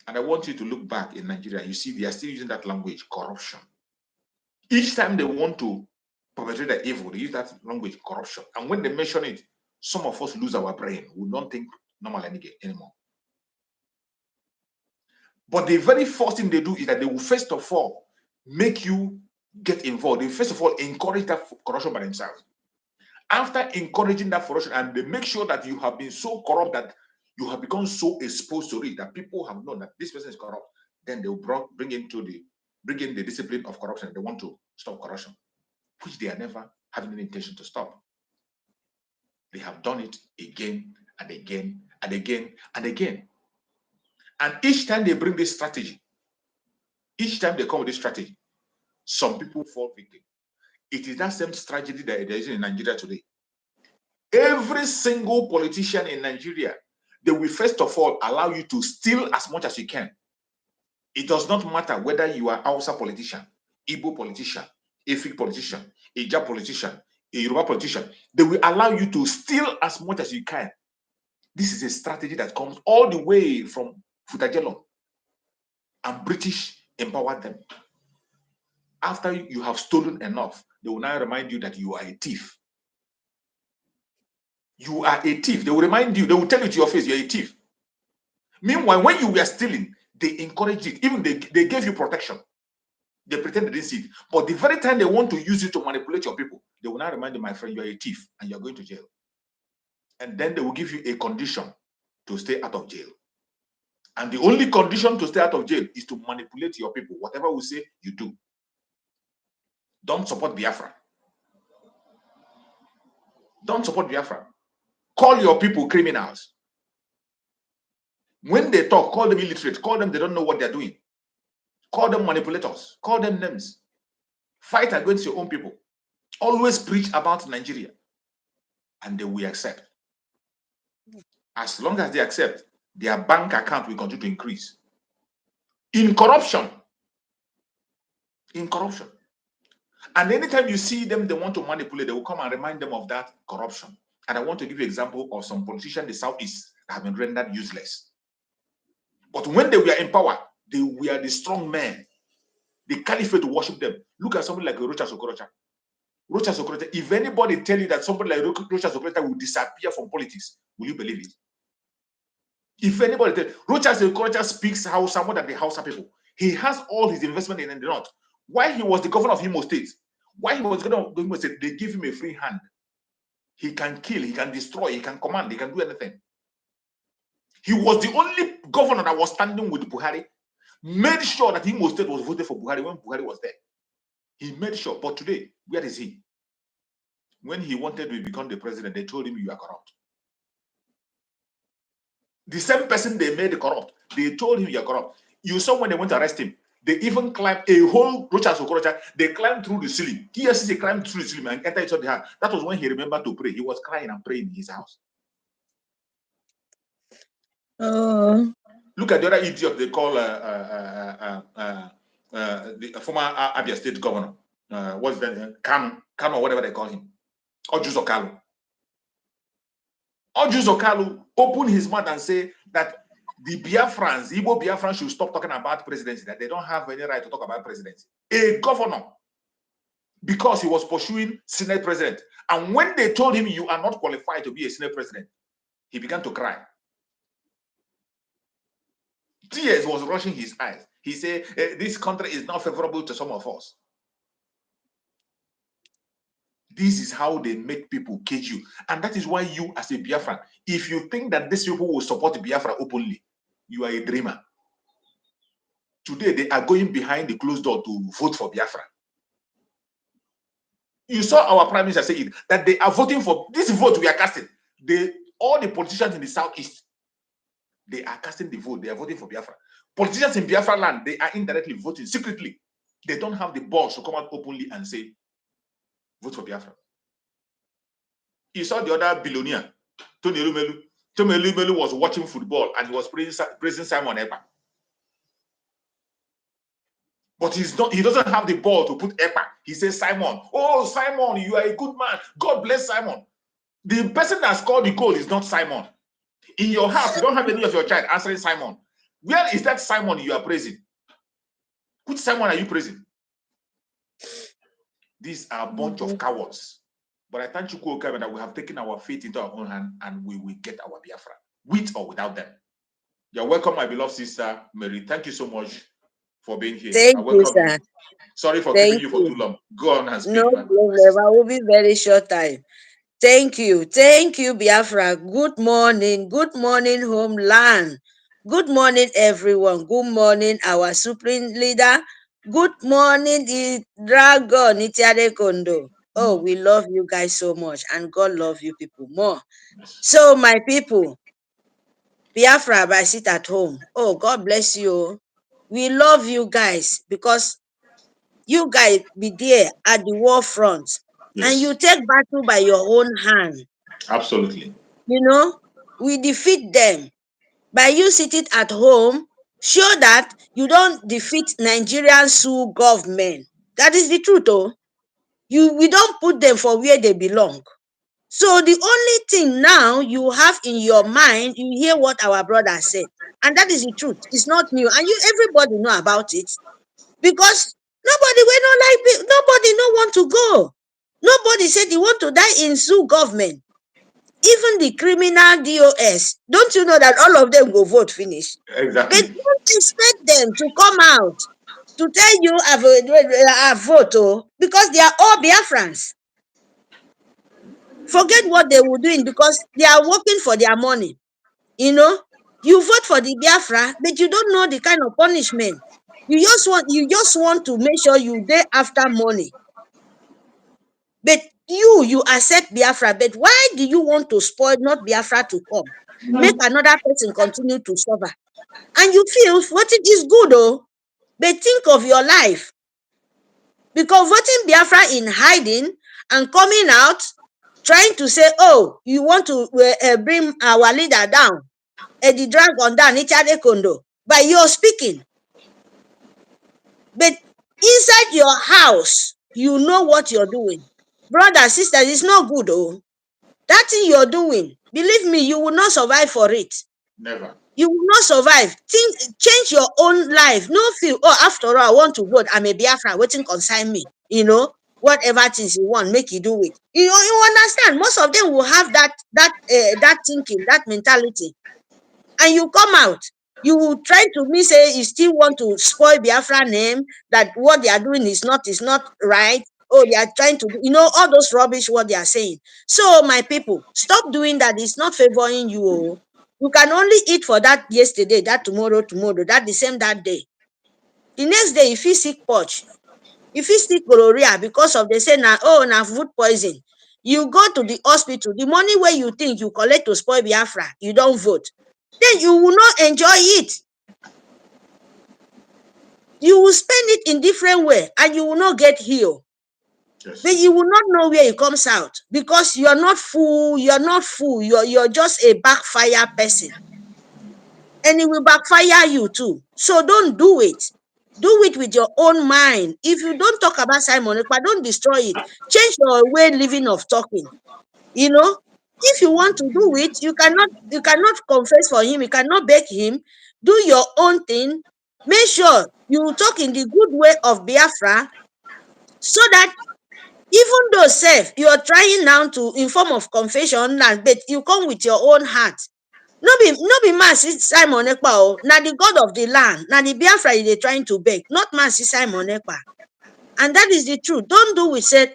And I want you to look back in Nigeria. You see, they are still using that language, corruption. Each time they want to perpetrate the evil, they use that language, corruption. And when they mention it, some of us lose our brain. We don't think normal anymore. But the very first thing they do is that they will first of all make you get involved. They first of all encourage that corruption by themselves. After encouraging that corruption, and they make sure that you have been so corrupt that you have become so exposed to it that people have known that this person is corrupt, then they will bring in the discipline of corruption. They want to stop corruption, which they are never having any intention to stop. They have done it again and again and again and again. And each time they bring this strategy, each time they come with this strategy, some people fall victim. It is that same strategy that there is in Nigeria today. Every single politician in Nigeria, they will first of all allow you to steal as much as you can. It does not matter whether you are Hausa politician, Igbo politician, a Fig politician, a Jap politician, a Yoruba politician. They will allow you to steal as much as you can. This is a strategy that comes all the way from Futajelo, and British empowered them. After you have stolen enough, they will now remind you that you are a thief. You are a thief. They will remind you, they will tell you to your face, you're a thief. Meanwhile, when you were stealing, they encouraged it. Even they gave you protection. They pretend they didn't see it. But the very time they want to use it to manipulate your people, they will now remind you, my friend, you're a thief and you're going to jail. And then they will give you a condition to stay out of jail. And the only condition to stay out of jail is to manipulate your people. Whatever we say, you do. Don't support Biafra. Don't support Biafra. Call your people criminals. When they talk, call them illiterate. Call them they don't know what they're doing. Call them manipulators. Call them names. Fight against your own people. Always preach about Nigeria. And they will accept. As long as they accept, their bank account will continue to increase. In corruption. In corruption. And anytime you see them, they want to manipulate, they will come and remind them of that corruption. And I want to give you an example of some politicians in the Southeast that have been rendered useless. But when they were in power, they were the strong men. The caliphate worship them. Look at somebody like Rocha Sokorocha. Rocha Sokorocha, if anybody tell you that somebody like Rocha Sokorocha will disappear from politics, will you believe it? If anybody tell Rocha Sokorocha speaks Hausa more than the Hausa people. He has all his investment in the north. While he was the governor of Imo State, while he was governor of Imo State, they give him a free hand. He can kill, he can destroy, he can command, he can do anything. He was the only governor that was standing with Buhari, made sure that Imo State was voted for Buhari when Buhari was there. He made sure. But today, where is he? When he wanted to become the president, they told him you are corrupt. The same person they made corrupt, they told him you are corrupt. You saw when they went to arrest him, they even climbed a whole Rocha Sokorocha. They climbed through the ceiling. He climbed through the ceiling and entered inside the house. That was when he remembered to pray. He was crying and praying in his house. Look at the other idiot they call the former Abia State governor. What's that? Kano, whatever they call him. Ojuzo Kalu. Ojuzo Kalu opened his mouth and say that the Biafrans, Igbo Biafrans should stop talking about presidency, that they don't have any right to talk about presidency. A governor, because he was pursuing Senate president. And when they told him you are not qualified to be a Senate president, he began to cry. Tears was rushing his eyes. He said, this country is not favorable to some of us. This is how they make people cage you. And that is why you, as a Biafran, if you think that these people will support Biafra openly, you are a dreamer. Today, they are going behind the closed door to vote for Biafra. You saw our Prime Minister say it, that they are voting for this vote we are casting. All the politicians in the Southeast, they are casting the vote. They are voting for Biafra. Politicians in Biafra land, they are indirectly voting secretly. They don't have the balls to come out openly and say, vote for Biafra. You saw the other billionaire, Tony Elumelu. Tony Elumelu was watching football and he was praising Simon Ekpa. But he doesn't have the ball to put Ekpa. He says, Simon, oh, Simon, you are a good man. God bless Simon. The person that scored the goal is not Simon. In your house, you don't have any of your child answering Simon. Where is that Simon you are praising? Which Simon are you praising? These are a bunch of cowards. But I thank you, Koka, that we have taken our faith into our own hand and we will get our Biafra, with or without them. You're welcome, my beloved sister, Mary. Thank you so much for being here. Thank you, sir. Sorry for keeping you for too long. Go on and speak. No problem. I will be very short time. Thank you. Thank you, Biafra. Good morning. Good morning, homeland. Good morning, everyone. Good morning, our supreme leader. Good morning, the dragon, Itiade Kondo. Oh, we love you guys so much, and God love you people more. So, my people, Biafra, I sit at home. Oh, God bless you. We love you guys because you guys be there at the war front. Yes. And you take battle by your own hand. Absolutely. You know, we defeat them. By you sitting at home, show that you don't defeat Nigerian Sioux government. That is the truth, oh. We don't put them for where they belong. So the only thing now you have in your mind, you hear what our brother said, and that is the truth. It's not new, and everybody know about it, because nobody will not like, nobody no want to go. Nobody said they want to die in Sioux government. Even the criminal DOS, don't you know that all of them go vote finish? Exactly. But don't expect them to come out to tell you I've vote, because they are all Biafrans. Forget what they were doing, because they are working for their money. You vote for the Biafra, but you don't know the kind of punishment. You just want to make sure you dey after money. But you accept Biafra, but why do you want to spoil not Biafra to come? Make another person continue to suffer. And you feel voting is good, but think of your life. Because voting Biafra in hiding and coming out, trying to say, oh, you want to bring our leader down, the dragon down, Ichade Kondo, by your speaking. But inside your house, you know what you're doing. Brother, sister, it's not good, That thing you're doing, believe me, you will not survive for it. Never. You will not survive. Change your own life. No feel, oh, after all, I want to vote. I'm a Biafra, waiting consign me. Whatever things you want, make you do it. You understand? Most of them will have that thinking, that mentality. And you come out, you will try to me say you still want to spoil Biafra name, that what they are doing is not right. Oh, they are trying to do, all those rubbish what they are saying. So my people, stop doing that. It's not favoring you. You can only eat for that yesterday, that tomorrow, that the same that day. The next day, if you sick porch, if you sick gonorrhea because of they say na food poison, you go to the hospital. The money where you think you collect to spoil Biafra, you don't vote. Then you will not enjoy it. You will spend it in different way and you will not get healed. Yes. But you will not know where it comes out, because you're not full. You're just a backfire person. And it will backfire you too. So don't do it. Do it with your own mind. If you don't talk about Simon Ekpa, don't destroy it. Change your way living of talking. If you want to do it, you cannot confess for him, you cannot beg him. Do your own thing. Make sure you talk in the good way of Biafra, so that even though self you are trying now to in form of confession, but you come with your own heart. No be man see Simon Ekpa, na the God of the land, na the Biafra they trying to beg, not man see Simon Ekpa. And that is the truth. Don't do with said,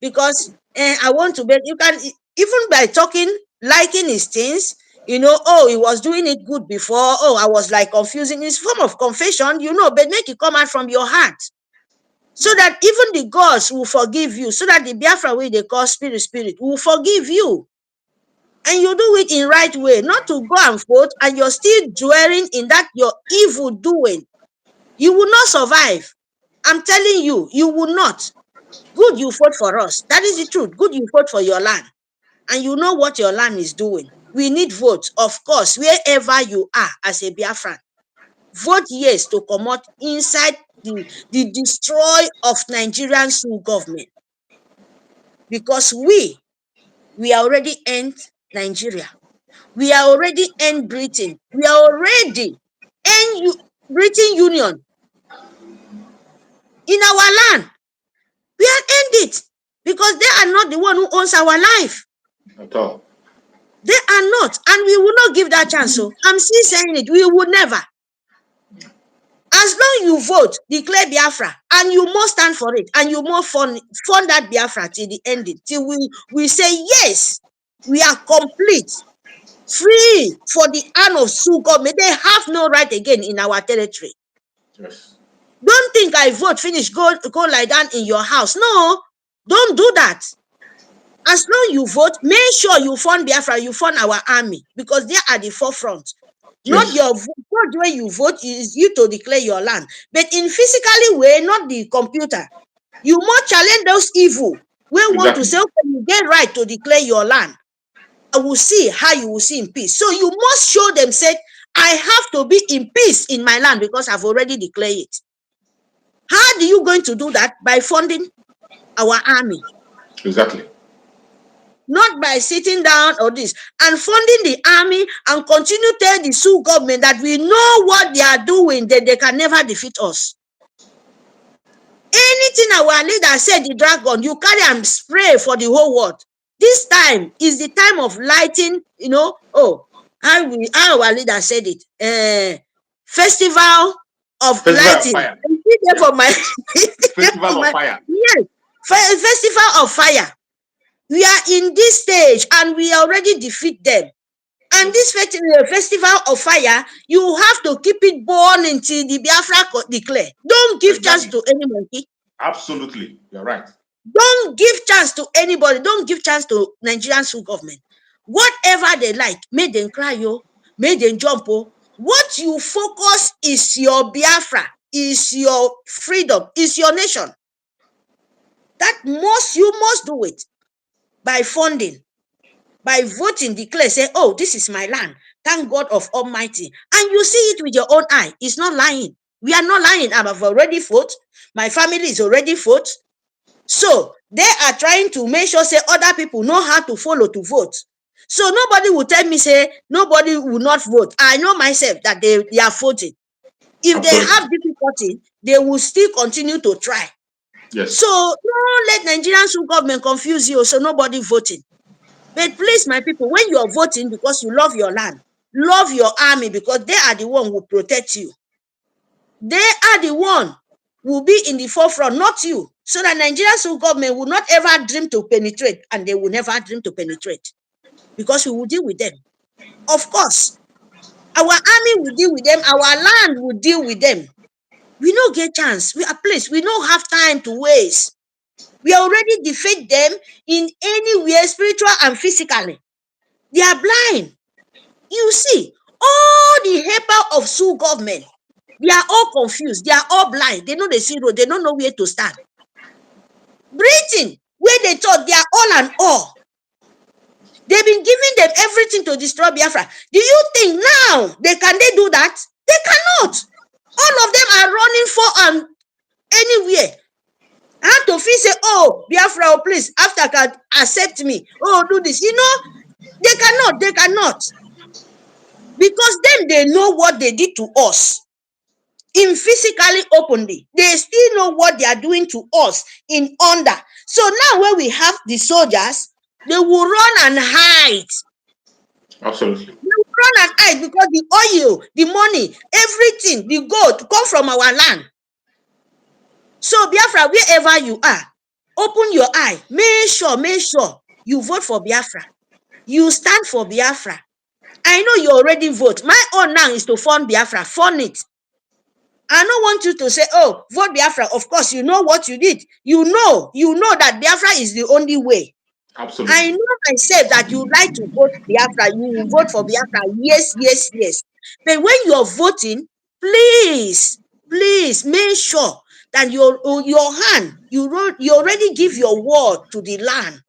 because I want to beg. You can, even by talking, liking his things, he was doing it good before. I was like confusing. It's form of confession, but make it come out from your heart. So that even the gods will forgive you. So that the Biafra way they call spirit will forgive you. And you do it in right way, not to go and vote and you're still dwelling in that your evil doing. You will not survive. I'm telling you, you will not. Good, you fought for us. That is the truth. Good, you fought for your land. And you know what your land is doing. We need votes, of course, wherever you are as a Biafran. Vote yes to come out inside the destroy of Nigerian Sioux government. Because we are already end Nigeria. We are already end Britain. We are already end Britain Union in our land. We are end it, because they are not the one who owns our life. At all. They are not, and we will not give that chance. So I'm still saying it. We will never. As long you vote, declare Biafra, and you must stand for it, and you must fund that Biafra till the ending, till we say yes, we are complete, free for the hand of Sioux government. They have no right again in our territory. Yes. Don't think I vote finish, go lie down in your house. No, don't do that. As long you vote, make sure you fund Biafra, you fund our army, because they are the forefront. Not Yes. your vote, not the way you vote is you to declare your land, but in physically way, not the computer. You must challenge those evil. We want to say, okay, you get right to declare your land. I will see how you will see in peace. So you must show them, say, I have to be in peace in my land because I've already declared it. How are you going to do that? By funding our army. Exactly. Not by sitting down or this and funding the army and continue tell the Sioux government that we know what they are doing, that they can never defeat us. Anything our leader said, the dragon, you carry and spray for the whole world. This time is the time of lighting, how our leader said it. Festival of Festival of lighting. fire. Yeah. For my Festival of fire. Yes, festival of fire. We are in this stage and we already defeat them. And this festival of fire, you have to keep it burning until the Biafra declare. Don't give chance to any monkey. Absolutely, you're right. Don't give chance to anybody. Don't give chance to Nigerian Sioux government. Whatever they like, make them cry, make them jump. What you focus is your Biafra, is your freedom, is your nation. You must do it by funding, by voting, declare, say, oh, this is my land. Thank God of Almighty. And you see it with your own eye. It's not lying. We are not lying. I've already voted. My family is already voted. So they are trying to make sure, say, other people know how to follow to vote. So nobody will tell me, say, nobody will not vote. I know myself that they are voting. If they have difficulty, they will still continue to try. Yes. So don't let Nigerian government confuse you, so nobody voting. But please, my people, when you are voting because you love your land, love your army, because they are the one who protect you. They are the one who will be in the forefront, not you. So that Nigerian government will not ever dream to penetrate, and they will never dream to penetrate, because we will deal with them. Of course, our army will deal with them, our land will deal with them. We no get chance. We don't have time to waste. We already defeat them in anywhere, spiritual and physically. They are blind. You see, all the helper of Sioux government, they are all confused. They are all blind. They know the see road. They don't know where to stand. Britain, where they thought they are all and all, they've been giving them everything to destroy Biafra. Do you think now they do that? They cannot. All of them are running for anywhere. I have to feel say, oh, Biafra, oh, please, after can accept me. Oh, do this. They cannot. Because then they know what they did to us in physically openly. They still know what they are doing to us in under. So now when we have the soldiers, they will run and hide. Absolutely. They will run and hide because the oil, the money, everything, the gold come from our land. So Biafra, wherever you are, open your eye. Make sure you vote for Biafra. You stand for Biafra. I know you already vote. My own now is to fund Biafra. Fund it. I don't want you to say, oh, vote Biafra. Of course, you know what you did. You know that Biafra is the only way. Absolutely. I know myself that you like to vote Biafra. You will vote for Biafra. Yes. But when you're voting, please make sure that your hand, you already give your word to the land.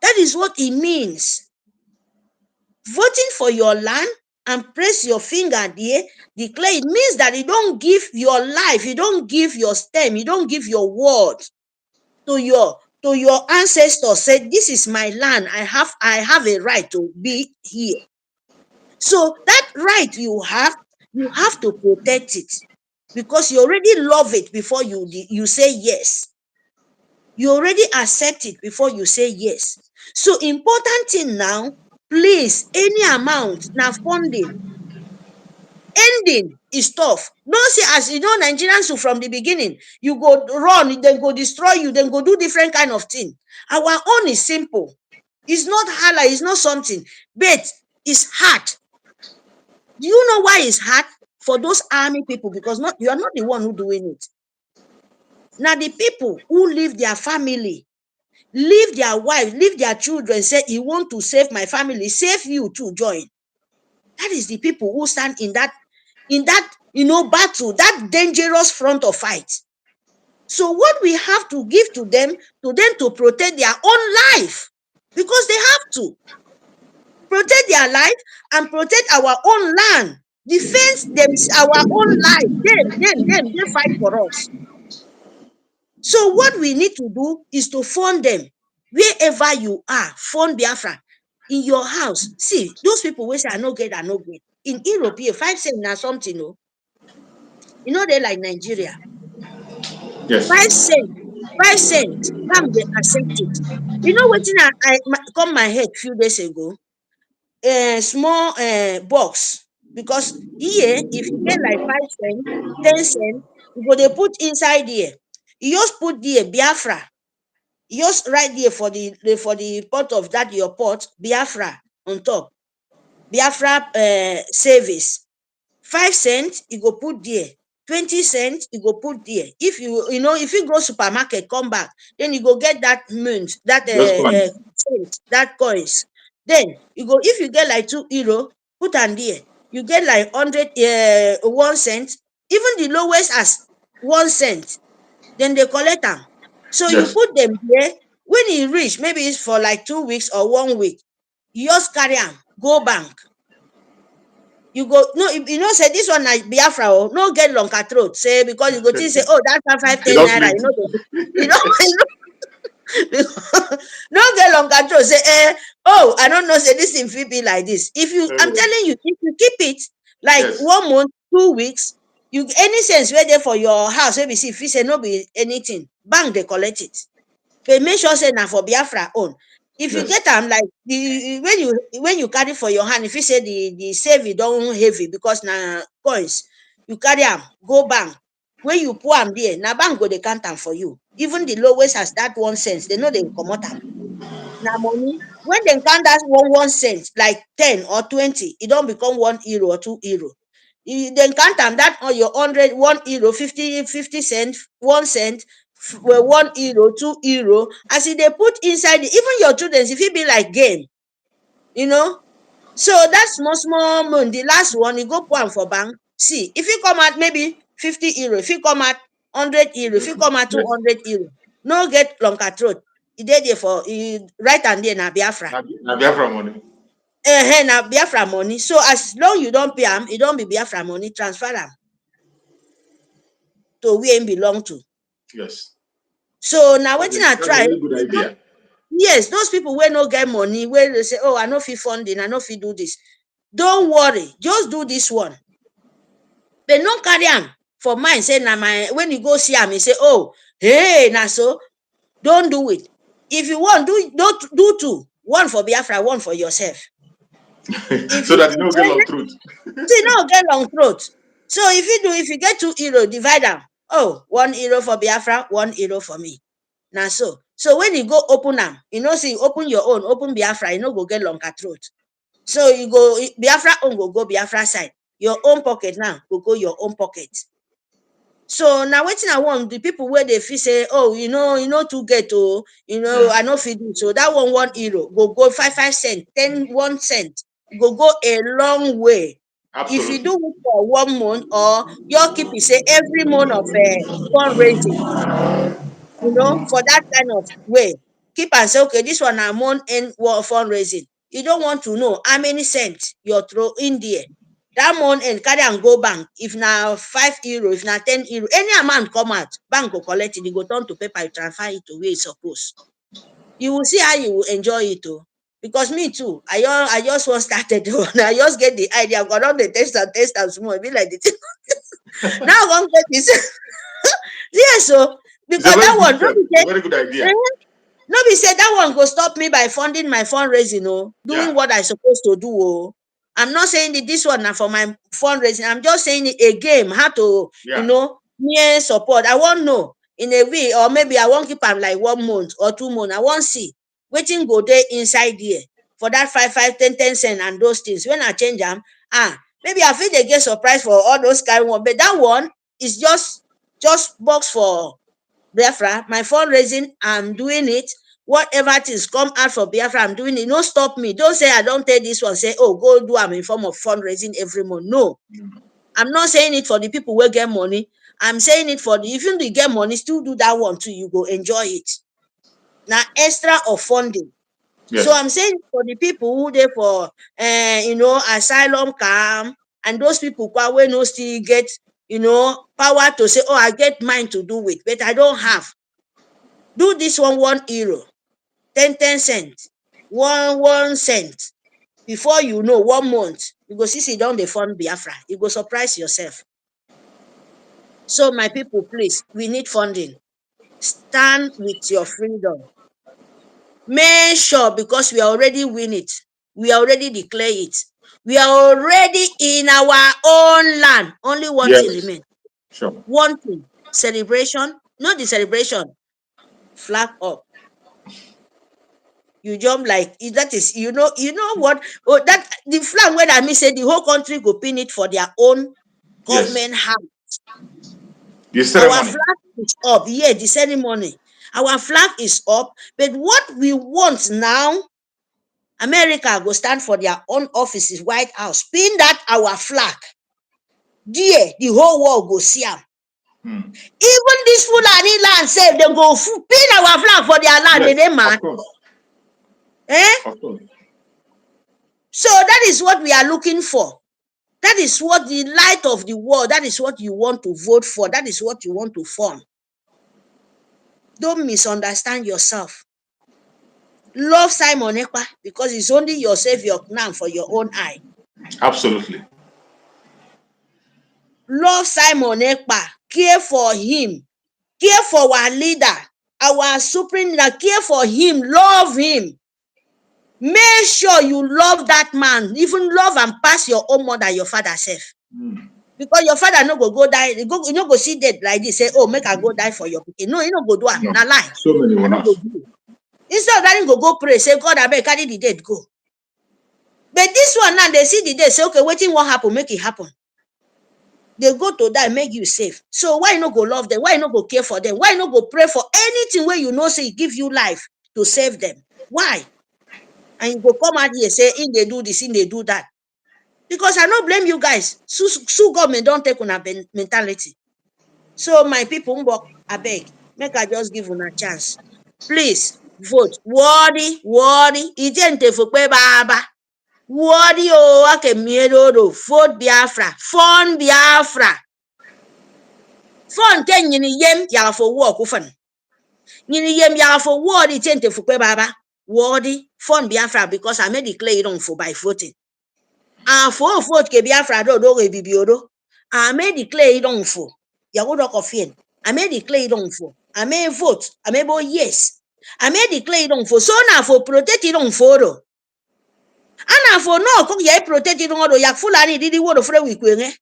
That is what it means. Voting for your land and press your finger there, declare, it means that you don't give your life, you don't give your stem, you don't give your word to your ancestors. Say, this is my land, I have a right to be here. So that right you have to protect it, because you already love it before you say yes. You already accept it before you say yes. So important thing now, please, any amount now funding, ending is tough. Don't say, as you know, Nigerians from the beginning, you go run, then go destroy you, then go do different kind of thing. Our own is simple. It's not hard, it's not something, but it's hard. Do you know why it's hard? For those army people, because you are not the one who doing it. Now the people who leave their family, leave their wife, leave their children, say, you want to save my family, save you to join. That is the people who stand in that battle, that dangerous front of fight. So what we have to give to them to protect their own life, because they have to protect their life and protect our own land, defend them, our own life. Them, they fight for us. So what we need to do is to fund them. Wherever you are, fund Biafra. In your house, see, those people wey say I no get, I no get. In Europe here, 5 cents na something, oh. You know, they like Nigeria. Yes. 5 cents, 5 cents, bank dey accept it. You know wetin come my head few days ago? Small box, because here if you get like 5 cents, 10 cents, you go dey put inside there. You just put there Biafra. You just write there for the pot of that your pot, Biafra on top. Biafra service. 5 cents you go put there, 20 cents you go put there. If if you go supermarket come back, then you go get that mint, that Just fine. cent, that coins. Then you go, if you get like €2, put am there. You get like 1 cent, even the lowest as 1 cent, then they collect am. So you Yes. put them there. When e reach, maybe it's for like 2 weeks or 1 week, you just carry am go bank. You go, no, you know say this one na Biafra, oh, no get longer throat. Say because you go think say, oh, that's 5, You 10 don't naira. plenty. You know, no get longer throat. Say, oh, I don't know. Say this thing fit be like this. I'm telling you, if you keep it like Yes. 1 month, 2 weeks, you any sense where there for your house, maybe see if you say no be anything, bank they collect it. But make sure say na for Biafra own. If you Yes. get am like when you carry for your hand, if you say the saving don heavy because na coins, you carry am go bank. When you pour am there, na bank go dey count am for you. Even the lowest as that 1 cent, they no dey comot am. Na money. When dem count that 1 cent, like 10 or 20, e don become €1 or €2. Dem count am that on your 100, €1, 50 cent, 1 cent, €1, €2. As e dey put inside, even your children, e fit be like game, you know. So that small small money, the last one, you go put am for bank. See, if you come out maybe €50, if you come out €100, if you come out Yes. €200, no get longer throat. E dey there for write am there na Biafra. Na Biafra money. Na Biafra money. So as long you don pay am, e don be Biafra money, transfer am to where im belong to. Yes. So na That's wetin I a try. very good idea. Yes, those people wey no get money, wey dey say, oh, I no fit funding, I no fit do this. Don't worry, just do this one. But no carry am for mind say na my, when you go see am, you say, oh, hey, na so. Don't do it. If you want, do two. One for Biafra, one for yourself. If So you that you don't get long truth. see, no get long throat. So if you get €2, divide am. Oh, €1 for Biafra, €1 for me. Na so. So when you go open am, you know, say you open your own, open Biafra, you no go get longer throat. So you go, Biafra own go Biafra side. Your own pocket now go your own pocket. So now wetin I want, the people where they feel say, oh, you know to get, oh, I no fit do. So that one €1 go 5 cents, 10, 1 cent, go a long way. If you do Absolutely. it for 1 month, or you keep it, say every month of fundraising, for that kind of way, keep and say, okay, this one na month end fundraising. You don't want to know how many cents you throw in there. That month end, carry and go bank. If na €5, if na €10, any amount come out, bank go collect it. You go turn to paper, you transfer it to where you suppose. You will see how you will enjoy it, oh. Because me too, I just want started. I just get the idea. Go on the test and small. Be like the thing. Now I won't get this. Yes, so It's a because very that good one, step. It's a very good idea. no be say that one go stop me by funding my fundraising, doing Yeah. what I supposed to do, I'm not saying that this one na for my fundraising. I'm just saying it a game, how to, Yeah. near support. I won't know in a way, or maybe I won't keep am like 1 month or 2 months. I won't see waiting go there inside there for that 5, 10 cent and those things. When I change them, maybe I feel they get surprised for all those kind one, but that one is just box for Biafra. My fundraising, I'm doing it. Whatever things come out for Biafra, I'm doing it. No stop me. Don't say I don't take this one. Say, oh, go do am in form of fundraising every month. No, I'm not saying it for the people who get money. I'm saying it for if you get money, still do that one too. You go enjoy it. Now extra of funding. So Yes. I'm saying for the people who there for asylum camp, and those people who no still get power to say, oh, I get mine to do it, but I don't have. Do this one €1, 10 cents, 1 cent. Before you know, 1 month, you go see down the fund Biafra. You go surprise yourself. So my people, please, we need funding. Stand with your freedom. Make sure, because we already win it. We already declare it. We are already in our own land. Only one thing Yes. remains. Sure. One thing. Celebration. Not the celebration. Flag up. You jump like that is, you know what? Oh, that the flag where I mean say the whole country go pin it for their own Yes. government house. The Our ceremony. flag is up. Yeah, the ceremony. Our flag is up. But what we want now, America go stand for their own offices, White House, pin that our flag. There, the whole world go see am. Even this Fulani land sef, dem go pin our flag for their land. Yes, They mad. of course. Of course. So that is what we are looking for. That is what the light of the world, that is what you want to vote for. That is what you want to form. Don't misunderstand yourself. Love Simon Ekpa, because it's only your savior now for your own eye. Absolutely. Love Simon Ekpa. Care for him. Care for our leader, our supreme leader. Care for him. Love him. Make sure you love that man. Even love and pass your own mother, your father self. Because your father no go die. You no go see dead like this. Say, oh, make I go die for your pikin. No, you no go do am. No. Na lie. So many will not. Instead of that, you go pray. Say, God, I beg, carry the dead go. But this one now, they see the dead. Say, okay, waiting what happen, make it happen. They go to die, make you safe. So why no go love them? Why no go care for them? Why no go pray for anything where you know say give you life to save them? Why? And you go come out here say, in they do this, in they do that. Because I don't blame you guys. So government don't take on a mentality. So my people, I beg, make I just give una a chance. Please vote. Worry. Ijente fukwe baba. Worry ake miedodo. Vote Biafra. Fund Biafra. Fund ken yini yem ya for work ufan. Yini yem ya for word ijente fukwe baba. Worry. Fund Biafra, because I made declare it on for by voting. And for vote ke Biafra do bibiodo. I may declare it on for. Ya go dock of yen. I may declare it on for. I may vote. I may vote yes. I may declare it on for. So now for protect it on for. And now for no cook ya protect it on yak fulani didi word of free week. And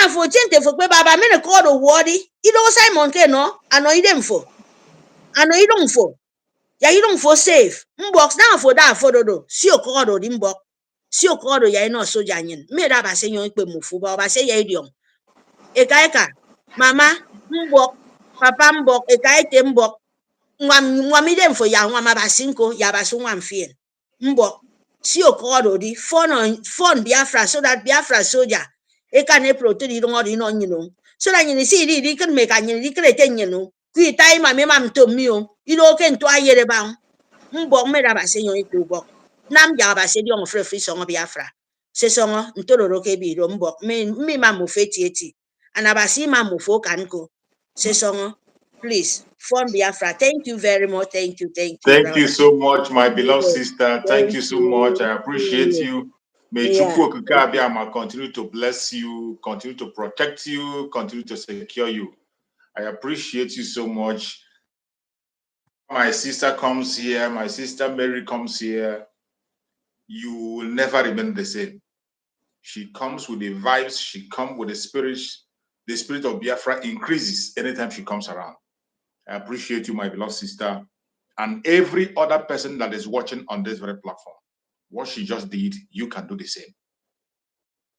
now for gente for baba me call the wordy. You know Simon K no. I know them for. I know you don't for. Ya you don't for safe. Mbox now for that for do. See your call the mbox. Si okodo ya no soja nyen me da ba se yon ipe mufu ba se ya idiom eka mama mbok papa mbok eka ite mbok nwa mi dem fo ya nwa ma ba sinko ya ba so nwa mfien mbok si okodo di phone Biafra, so that Biafra soldier eka ne protect di no di no nyino so that nyini si di kan me ka nyini di krete nyino ku itai ma me mam to mi o ilo ke nto ayere ba mbok me da ba se yon ipe mbok nam ya ba se di on free song Biafra se song ntoloro ke bi ro mbok me ma mo feti anabasi ma mo fo kanko se song. Please fund Biafra. Thank you very much. Thank you, Thank you brother. so much, my beloved Yes, sister. Thank thank you so much. you. I appreciate you. May Yeah. Chukwu Okike Abiyama continue to bless you, continue to protect you, continue to secure you. I appreciate you so much. My sister comes here, my sister Mary comes here. You will never remain the same. She comes with the vibes, she comes with the spirit of Biafra increases anytime she comes around. I appreciate you, my beloved sister, and every other person that is watching on this very platform. What she just did, you can do the same.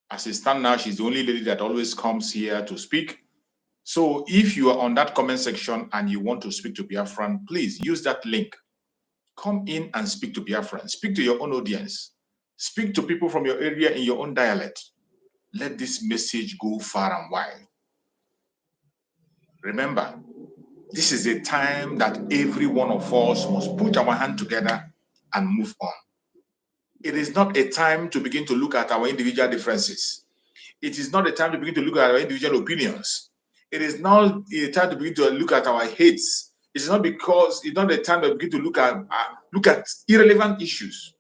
As it stands now, she's the only lady that always comes here to speak. So if you are on that comment section and you want to speak to Biafran, please use that link. Come in and speak to Biafran. Speak to your own audience. Speak to people from your area in your own dialect. Let this message go far and wide. Remember, this is a time that every one of us must put our hand together and move on. It is not a time to begin to look at our individual differences. It is not a time to begin to look at our individual opinions. It is now a time to begin to look at our hates. It's not because it's not the time to begin to look at irrelevant issues.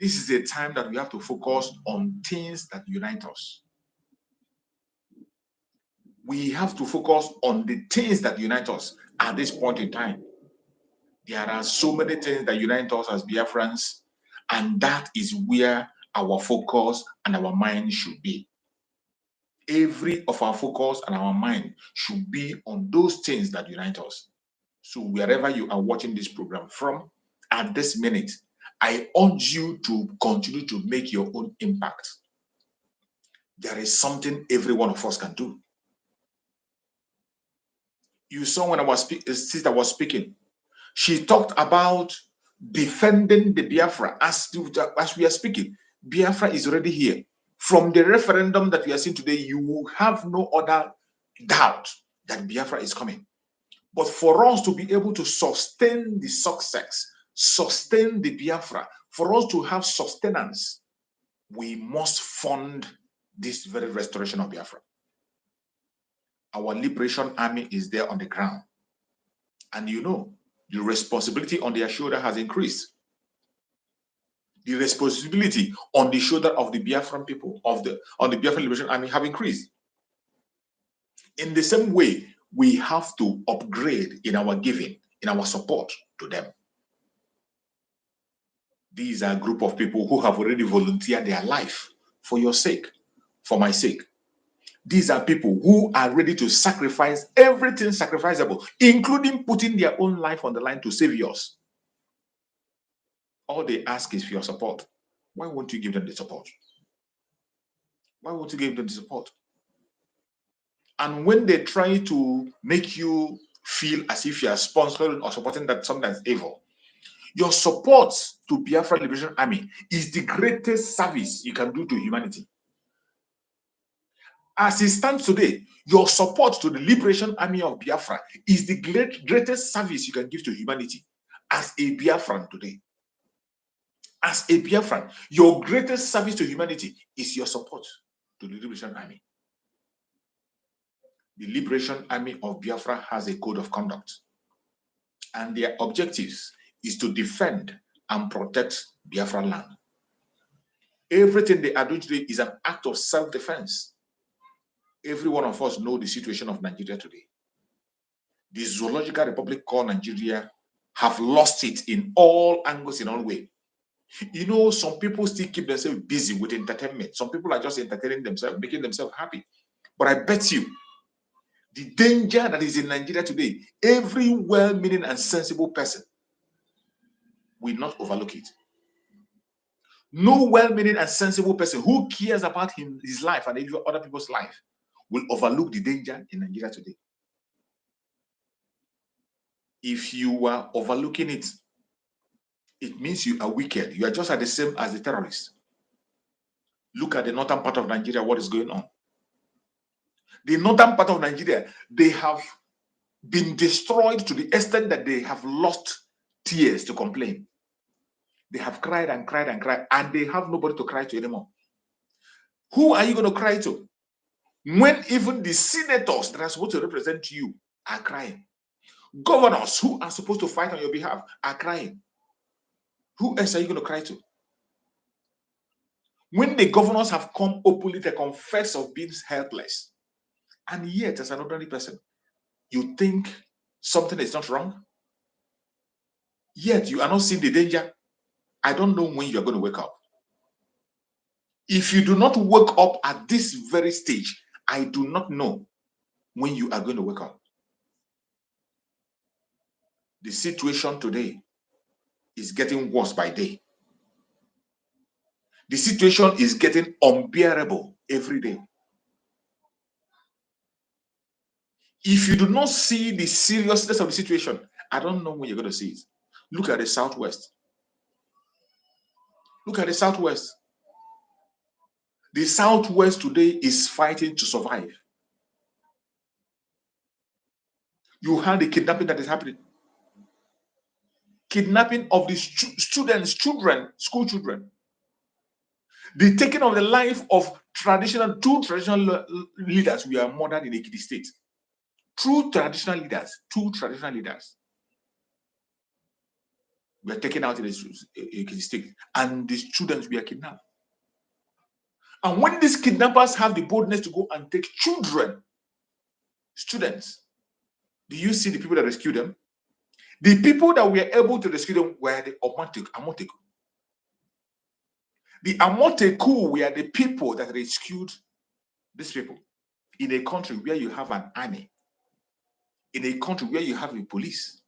This is a time that we have to focus on things that unite us. We have to focus on the things that unite us at this point in time. There are so many things that unite us as Biafrans, and that is where our focus and our mind should be. Every of our focus and our mind should be on those things that unite us. So wherever you are watching this program from at this minute, I urge you to continue to make your own impact. There is something every one of us can do. You saw when our sister was speaking, she talked about defending the Biafra. As we are speaking, Biafra is already here. From the referendum that we are seeing today, you will have no other doubt that Biafra is coming. But for us to be able to sustain the success, sustain the Biafra, for us to have sustenance, we must fund this very restoration of Biafra. Our liberation army is there on the ground. And you know, the responsibility on their shoulder has increased. The responsibility on the shoulder of the Biafran people, on the Biafran Liberation Army have increased. In the same way, we have to upgrade in our giving, in our support to them. These are a group of people who have already volunteered their life for your sake, for my sake. These are people who are ready to sacrifice everything sacrificable, including putting their own life on the line to save yours. All they ask is for your support. Why won't you give them the support? Why won't you give them the support? And when they try to make you feel as if you are sponsoring or supporting that something that's evil, your support to Biafra Liberation Army is the greatest service you can do to humanity. As it stands today, your support to the Liberation Army of Biafra is the greatest service you can give to humanity as a Biafran today. As a Biafran, your greatest service to humanity is your support to the Liberation Army. The Liberation Army of Biafra has a code of conduct, and their objectives is to defend and protect Biafra land. Everything they are doing today is an act of self-defense. Every one of us knows the situation of Nigeria today. The zoological republic called Nigeria have lost it in all angles, in all ways. You know, some people still keep themselves busy with entertainment. Some people are just entertaining themselves, making themselves happy. But I bet you, the danger that is in Nigeria today, every well-meaning and sensible person will not overlook it. No well-meaning and sensible person who cares about his life and other people's life will overlook the danger in Nigeria today. If you are overlooking it, it means you are wicked. You are just the same as the terrorists. Look at the northern part of Nigeria, what is going on. The northern part of Nigeria, they have been destroyed to the extent that they have lost tears to complain. They have cried and cried and cried, and they have nobody to cry to anymore. Who are you going to cry to? When even the senators that are supposed to represent you are crying. Governors who are supposed to fight on your behalf are crying. Who else are you going to cry to? When the governors have come openly to confess of being helpless, and yet as an ordinary person, you think something is not wrong, yet you are not seeing the danger. I don't know when you are going to wake up. If you do not wake up at this very stage, I do not know when you are going to wake up. The situation today is getting worse by day. The situation is getting unbearable every day. If you do not see the seriousness of the situation, I don't know when you're going to see it. Look at the Southwest. Look at the Southwest. The Southwest today is fighting to survive. You heard the kidnapping that is happening. Kidnapping of the students, children, school children. The taking of the life of two traditional leaders we are murdered in Ekiti State. two traditional leaders were taken out in the state, and the students were kidnapped. And when these kidnappers have the boldness to go and take students, do you see the people that rescued them? The people that were able to rescue them were the Amoteku. The Amoteku were the people that rescued these people in a country where you have an army, in a country where you have a police.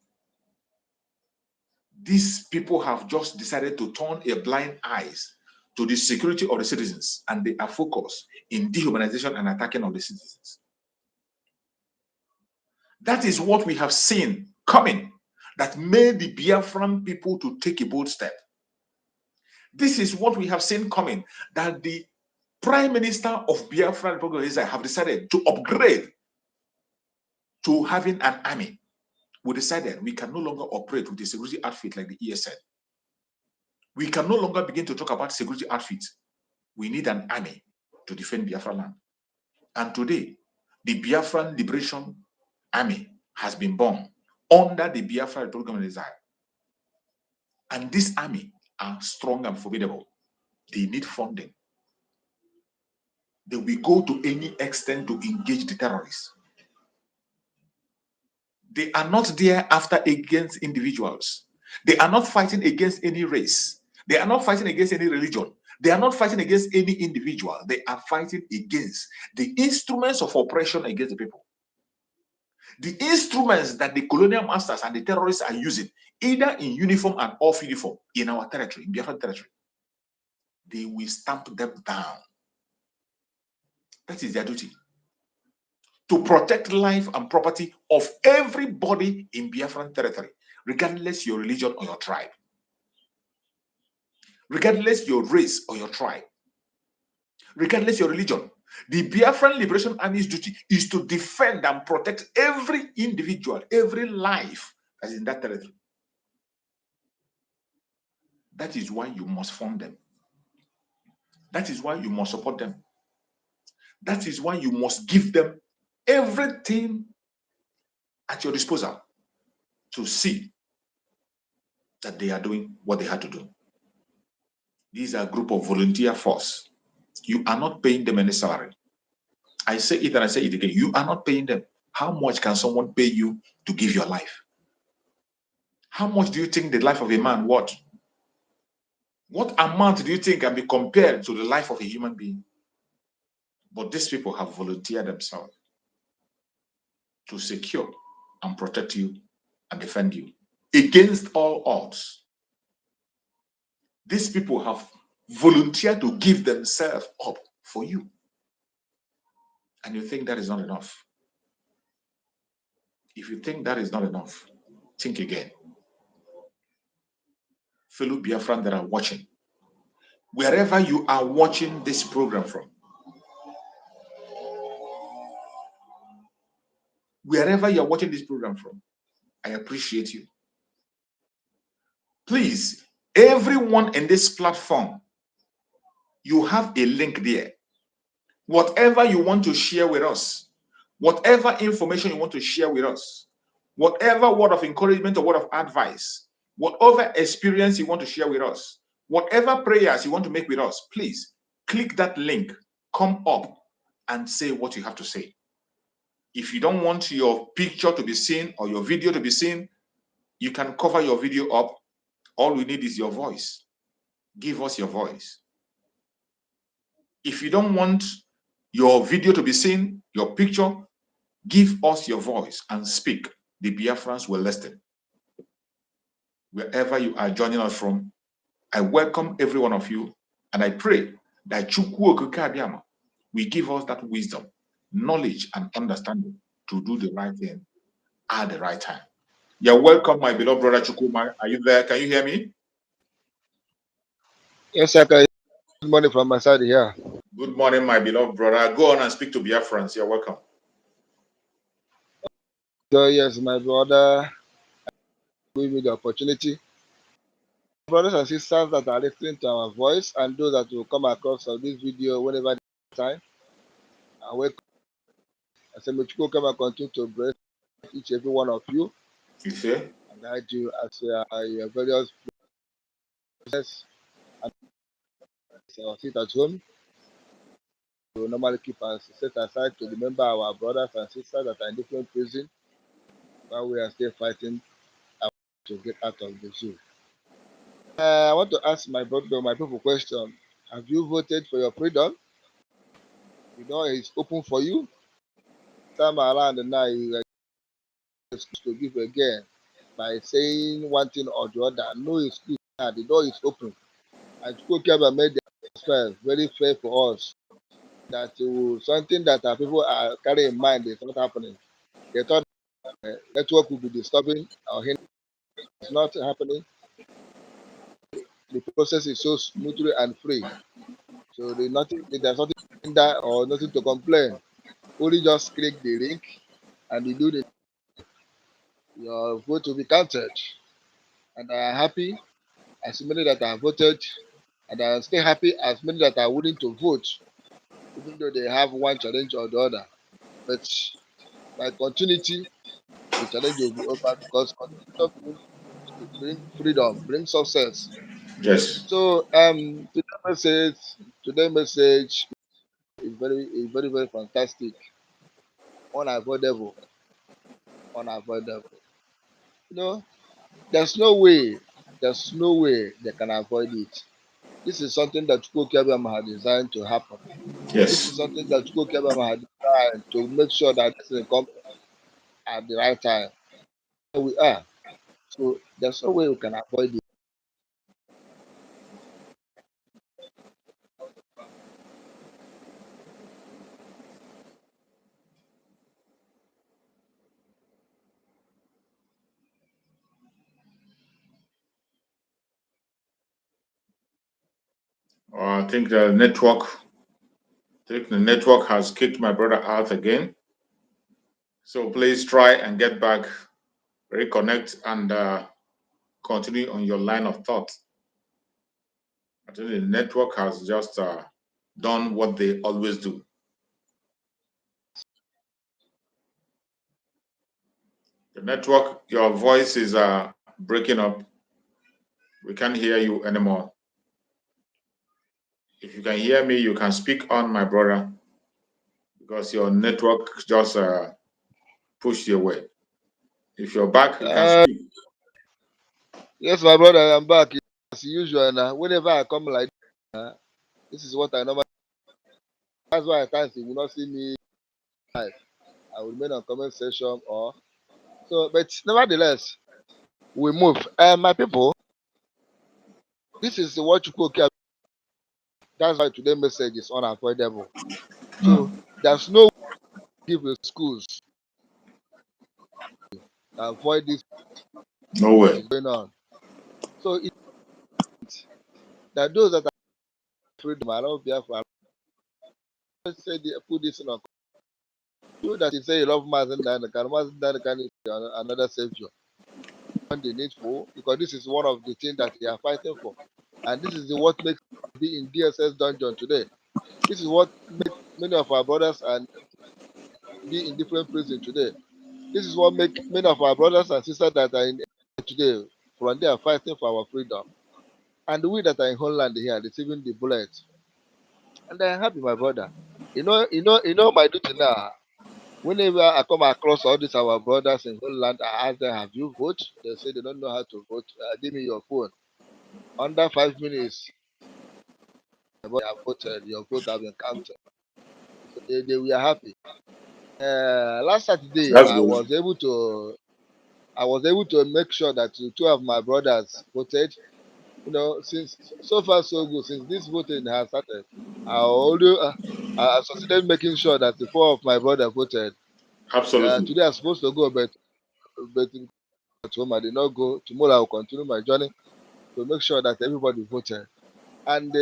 These people have just decided to turn a blind eyes to the security of the citizens, and they are focused in dehumanization and attacking of the citizens. That is what we have seen coming that made the Biafran people to take a bold step. This is what we have seen coming, that the Prime Minister of Biafra Republic of Israel have decided to upgrade to having an army. We decided we can no longer operate with a security outfit like the ESN. We can no longer begin to talk about security outfits. We need an army to defend Biafra land. And today, the Biafran Liberation Army has been born under the Biafra Republic of Israel. And this army are strong and formidable. They need funding. They will go to any extent to engage the terrorists. They are not there after against individuals. They are not fighting against any race. They are not fighting against any religion. They are not fighting against any individual. They are fighting against the instruments of oppression against the people. The instruments that the colonial masters and the terrorists are using, either in uniform and off uniform, in our territory, in Biafran territory, they will stamp them down. That is their duty. To protect life and property of everybody in Biafran territory, regardless your religion or your tribe, regardless your race or your tribe, regardless your religion. The Biafran Liberation Army's duty is to defend and protect every individual, every life that is in that territory. That is why you must fund them. That is why you must support them. That is why you must give them everything at your disposal to see that they are doing what they had to do. These are a group of volunteer force. You are not paying them any salary. I say it and I say it again. You are not paying them. How much can someone pay you to give your life? How much do you think the life of a man worth? What amount do you think can be compared to the life of a human being? But these people have volunteered themselves to secure and protect you and defend you against all odds. These people have volunteered to give themselves up for you. And you think that is not enough. If you think that is not enough, think again. Fellow Biafran that are watching, wherever you are watching this program from, wherever you are watching this program from, I appreciate you. Please, everyone in this platform, you have a link there. Whatever you want to share with us, whatever information you want to share with us, whatever word of encouragement or word of advice, whatever experience you want to share with us, whatever prayers you want to make with us, please click that link, come up and say what you have to say. If you don't want your picture to be seen or your video to be seen, you can cover your video up. All we need is your voice. Give us your voice. If you don't want your video to be seen, your picture, give us your voice and speak. The Biafrans will listen. Wherever you are joining us from, I welcome every one of you, and I pray that Chukwu Okike Abiyama will give us that wisdom, knowledge, and understanding to do the right thing at the right time. You're welcome, my beloved brother Chukwuma. Are you there? Can you hear me? Yes, sir. Good morning from my side here. Good morning, my beloved brother. Go on and speak to Biafrans. You're welcome. So, yes, my brother, give me the opportunity. Brothers and sisters that are listening to our voice and those that will come across of this video whenever they have time, I welcome. say, may you come and continue to bless each every one of you You say? and guide you as your various business and sit at home. We will normally keep us set aside to remember our brothers and sisters that are in different prisons while we are still fighting to get out of the zoo. I want to ask my brother, my people question. Have you voted for your freedom? You know it's open for you. Time around now you are excuse to give again by saying one thing or the other. No excuse now. The door is open. And Chukwu made the atmosphere very fair for us. That something that our people are carrying in mind is not happening. They thought network will be disturbing or hindering. It's not happening. The process is so smoothly and free. So there's nothing to hinder or nothing to complain. Only just click the link and you do your vote will be counted. And I am happy as many that have voted, and I am still happy as many that are willing to vote, even though they have one challenge or the other. But by continuity, the challenge will be over because continuity bring freedom, bring success. Yes. So today's message is very fantastic, unavoidable, unavoidable. You know, there's no way, they can avoid it. This is something that Chukwu had designed to happen. This Yes. is something that Chukwu had designed to make sure that this will come at the right time. Here we are. So there's no way we can avoid it. I think the network has kicked my brother out again. So please try and get back, reconnect, and continue on your line of thought. I think the network has just done what they always do. The network, your voice is breaking up. We can't hear you anymore. If you can hear me, you can speak on, my brother, because your network just pushed you away. If you're back, you can speak. Yes, my brother, I'm back as usual. Now, whenever I come like this, this is what I normally. That's why at times you will not see me live. I will remain on comment section or so. But nevertheless, we move. My people, this is what you cook. That's why today's message is unavoidable. So there's no way to give schools to avoid this No that way. is going on. So it's that those that are freedom around Biafra, let's say they put this in a you that you say you love Mazen can another savior. On the needful, because this is one of the things that they are fighting for. And this is what makes be in DSS dungeon today. This is what makes many of our brothers and be in different prisons today. This is what makes many of our brothers and sisters that are in today from there fighting for our freedom. And we that are in Holland here receiving the bullets. And I am happy, my brother. My duty now. Whenever I come across all these our brothers in Holland, I ask them, have you voted? They say they don't know how to vote. Give me your phone. Under 5 minutes, you have voted. Your vote have been counted. So they were happy. Last Saturday, That's good. I was able to make sure that two of my brothers voted. Since so far so good. Since this voting has started, I succeeded making sure that the four of my brothers voted. Absolutely. Today I'm supposed to go, but at home I did not go. Tomorrow I will continue my journey to make sure that everybody voted. And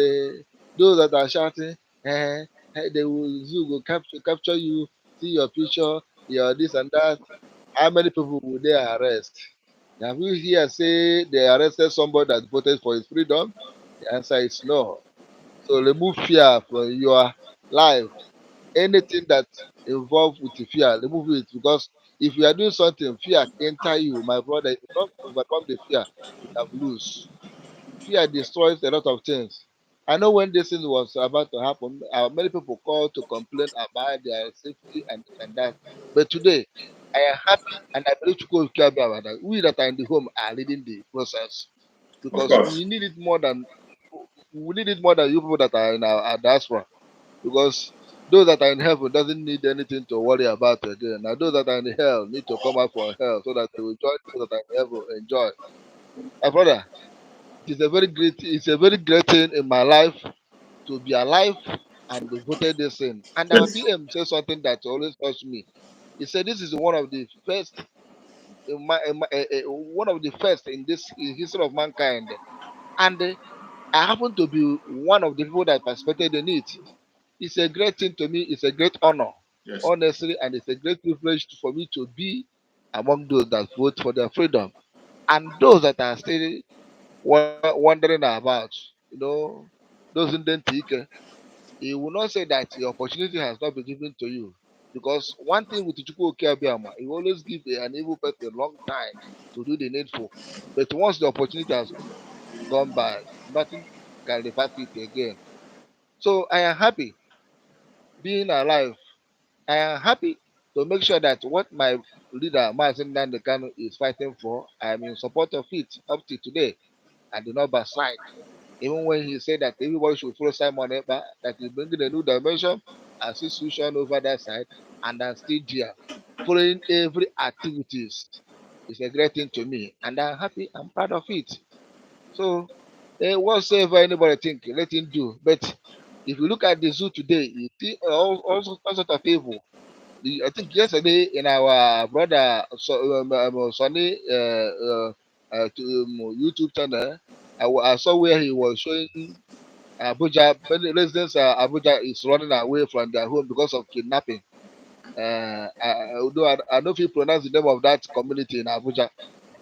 those that are shouting, they will zoo go capture you, see your picture, your this and that. How many people will they arrest? Have you here say they arrested somebody that voted for his freedom? The answer is no. So remove fear from your life. anything that involved with the fear, remove it. Because if you are doing something, fear enter you, my brother. If you don't overcome the fear, you have lose. Fear destroys a lot of things. I know when this thing was about to happen, many people called to complain about their safety and this and that. But today, I am happy and I believe to go care about that. We that are in the home are leading the process Of because course. we need it more than you people that are in our diaspora. Because those that are in heaven doesn't need anything to worry about again. Now those that are in hell need to come out from hell so that they will join those that are in heaven enjoy. My brother, it's a very great thing in my life to be alive and devoted this thing. And our Yes. PM said something that always touched me. He said this is one of the first one of the first in this in history of mankind. And I happen to be one of the people that participated in it. It's a great thing to me. It's a great honor, Yes. honestly, and it's a great privilege for me to be among those that vote for their freedom and those that are still wondering about, you know, those in the. He will not say that the opportunity has not been given to you. Because one thing with Chukwu Okiabiama, he always give an evil person a long time to do the needful. But once the opportunity has gone by, nothing can reverse it again. So I am happy being alive. I am happy to make sure that what my leader, Mazin Nandekano, is fighting for, I am in support of it up to today. I do not backslide. Even when he said that everybody should follow Simon Eber, that he's bringing a new dimension and situation over that side, and I'm still there, following every activities. It's a great thing to me, and I'm happy. I'm proud of it. So, whatsoever anybody think, let him do. But if you look at the zoo today, you see all sorts of evil. I think yesterday in our brother Sonny YouTube channel, I saw where he was showing Abuja, many residents Abuja is running away from their home because of kidnapping. Although I don't feel pronounce the name of that community in Abuja,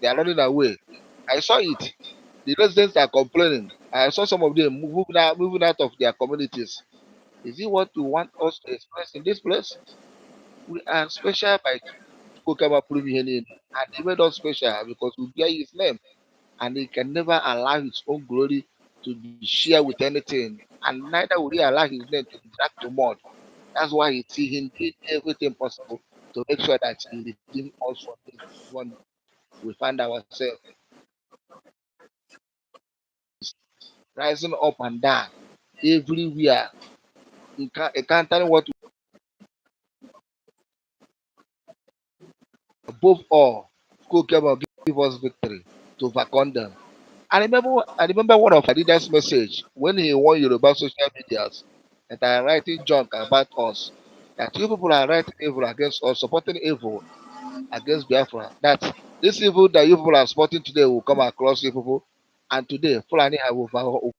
they are running away. I saw it. The residents are complaining. I saw some of them moving out of their communities. Is it what you want us to express in this place? We are special by Kokama Proving, and he made us special because we bear his name, and he can never allow his own glory to be shared with anything, and neither will he allow his name to be dragged to mud. That's why he see him did everything possible to make sure that he redeemed us from this one we find ourselves rising up and down everywhere, encountering what above all, Kokama give us victory to overcome them. I remember one of Adidas' message when he won Yoruba social medias that are writing junk about us. That you people are writing evil against us, supporting evil against Biafra. That this evil that you people are supporting today will come across you people. And today, Fulani have over.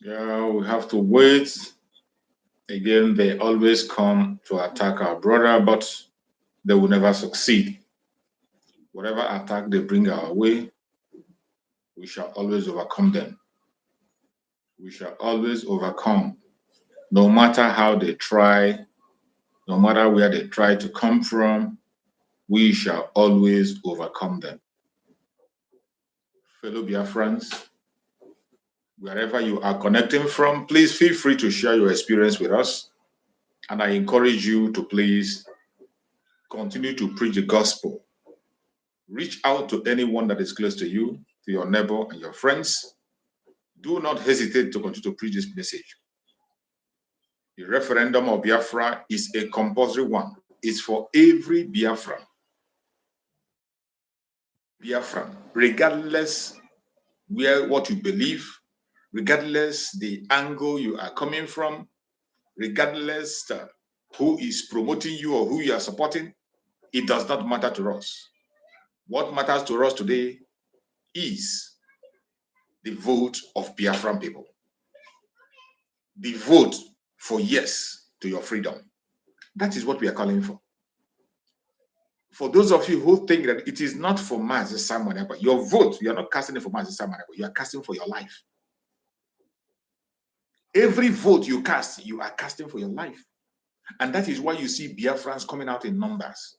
Yeah, we have to wait. Again, they always come to attack our brother, but they will never succeed. Whatever attack they bring our way, we shall always overcome them. We shall always overcome, no matter how they try, no matter where they try to come from, we shall always overcome them. Fellow Biafrans, wherever you are connecting from, please feel free to share your experience with us. And I encourage you to please continue to preach the gospel. Reach out to anyone that is close to you, to your neighbor and your friends. Do not hesitate to continue to preach this message. The referendum of Biafra is a compulsory one. It's for every Biafran, regardless what you believe, regardless the angle you are coming from, regardless who is promoting you or who you are supporting. It does not matter to us. What matters to us today is the vote of Biafran people. The vote for yes to your freedom. That is what we are calling for. For those of you who think that it is not for Mazi Simon, but your vote, you are not casting it for Mazi Simon, you are casting for your life. Every vote you cast, you are casting for your life. And that is why you see Biafrans coming out in numbers.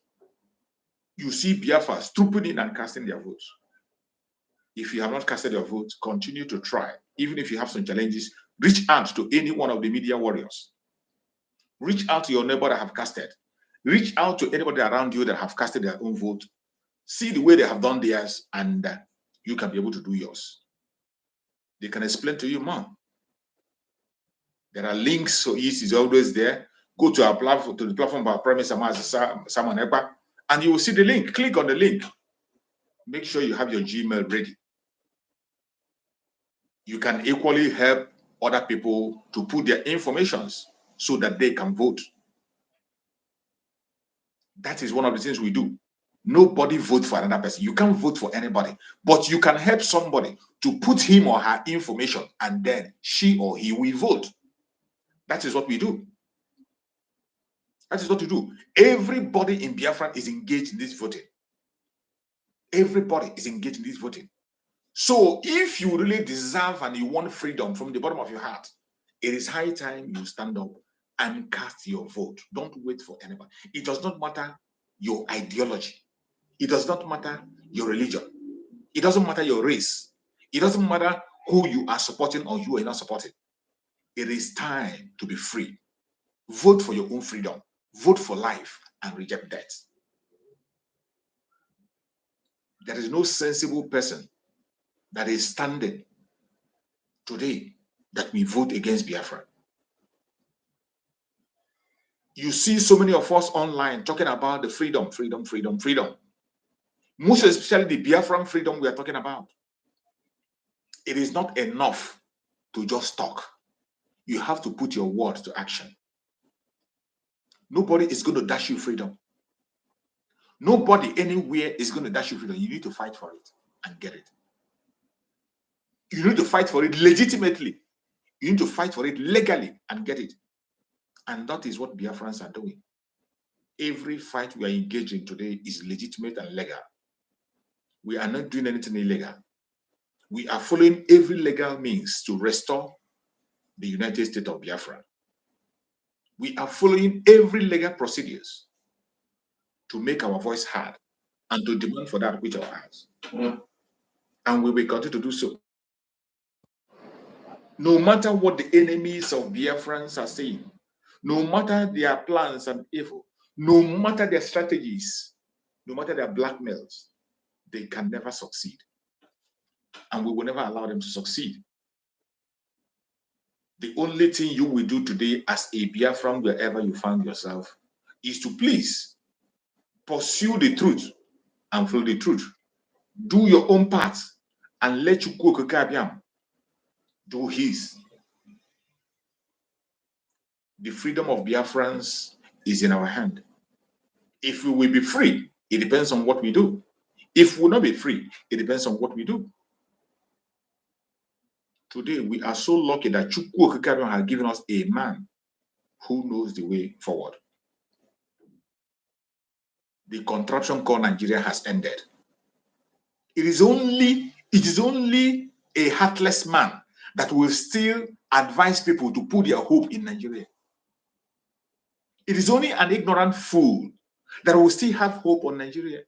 You see Biafrans trooping in and casting their votes. If you have not casted your vote, continue to try. Even if you have some challenges, reach out to any one of the media warriors. Reach out to your neighbor that have casted. Reach out to anybody around you that have casted their own vote. See the way they have done theirs, and you can be able to do yours. They can explain to you more. There are links, so easy is always there. Go to our platform, to the platform of our Premise Samuel Ekpa, and you will see the link. Click on the link. Make sure you have your Gmail ready. You can equally help other people to put their informations so that they can vote. That is one of the things we do. Nobody votes for another person. You can't vote for anybody, but you can help somebody to put him or her information, and then she or he will vote. That is what we do. That is what we do. Everybody in Biafra is engaged in this voting. Everybody is engaged in this voting. So if you really deserve and you want freedom from the bottom of your heart, it is high time you stand up and cast your vote. Don't wait for anybody. It does not matter your ideology. It does not matter your religion. It doesn't matter your race. It doesn't matter who you are supporting or you are not supporting. It is time to be free. Vote for your own freedom. Vote for life and reject death. There is no sensible person that is standing today that we vote against Biafra. You see so many of us online talking about the freedom, freedom, freedom, freedom. Most especially the Biafran freedom we are talking about. It is not enough to just talk. You have to put your words to action. Nobody is going to dash you freedom. Nobody anywhere is going to dash you freedom. You need to fight for it and get it. You need to fight for it legitimately. You need to fight for it legally and get it. And that is what Biafrans are doing. Every fight we are engaged in today is legitimate and legal. We are not doing anything illegal. We are following every legal means to restore the United States of Biafra. We are following every legal procedures to make our voice heard and to demand for that which are ours. And we will continue to do so. No matter what the enemies of Biafrans are saying, no matter their plans and evil, no matter their strategies, no matter their blackmails, they can never succeed. And we will never allow them to succeed. The only thing you will do today as a Biafran, wherever you find yourself, is to please pursue the truth and follow the truth. Do your own part and let Chukwuokikabiam do his. The freedom of Biafrans is in our hand. If we will be free, it depends on what we do. If we will not be free, it depends on what we do. Today, we are so lucky that Chukwuokikabiam has given us a man who knows the way forward. The contraption called Nigeria has ended. It is only a heartless man that will still advise people to put their hope in Nigeria. It is only an ignorant fool that will still have hope on Nigeria.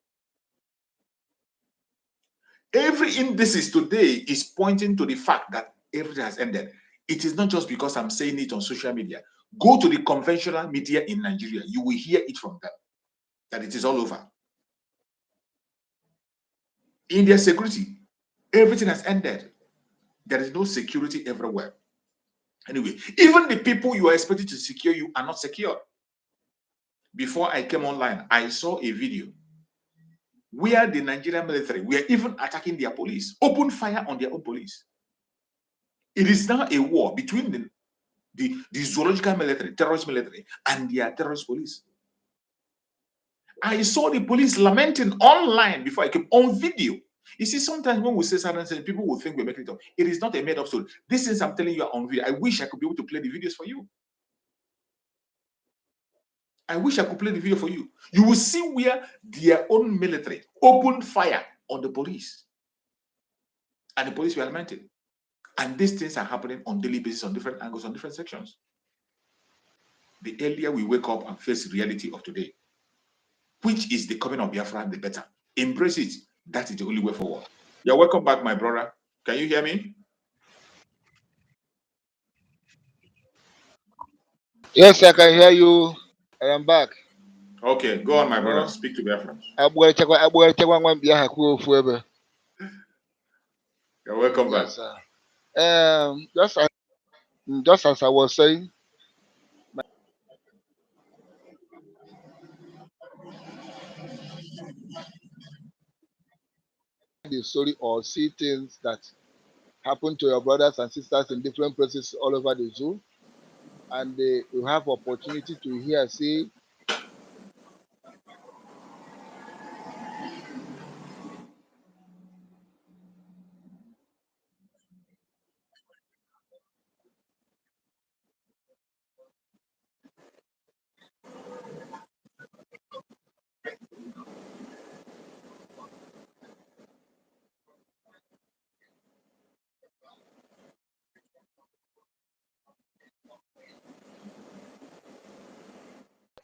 Every indices today is pointing to the fact that everything has ended. It is not just because I'm saying it on social media. Go to the conventional media in Nigeria. You will hear it from them that it is all over. India security, everything has ended. There is no security everywhere. Anyway, even the people you are expected to secure you are not secure. Before I came online, I saw a video where the Nigerian military were even attacking their police, open fire on their own police. It is now a war between the zoological military, terrorist military, and their terrorist police. I saw the police lamenting online before I came on video. You see, sometimes when we say certain things, people will think we're making it up. It is not a made-up story. These things I'm telling you are on video. I wish I could be able to play the videos for you. I wish I could play the video for you. You will see where their own military opened fire on the police. And the police were lamenting. And these things are happening on daily basis, on different angles, on different sections. The earlier we wake up and face the reality of today, which is the coming of Biafra, the better. Embrace it. That is the only way forward. You're welcome back, my brother. Can you hear me? Yes, I can hear you. I am back. Okay, go on, my brother. No, Speak to Biafra. You're welcome back. Yes, sir. Just as I was saying, the story or see things that happen to your brothers and sisters in different places all over the zoo, and you have opportunity to hear, see,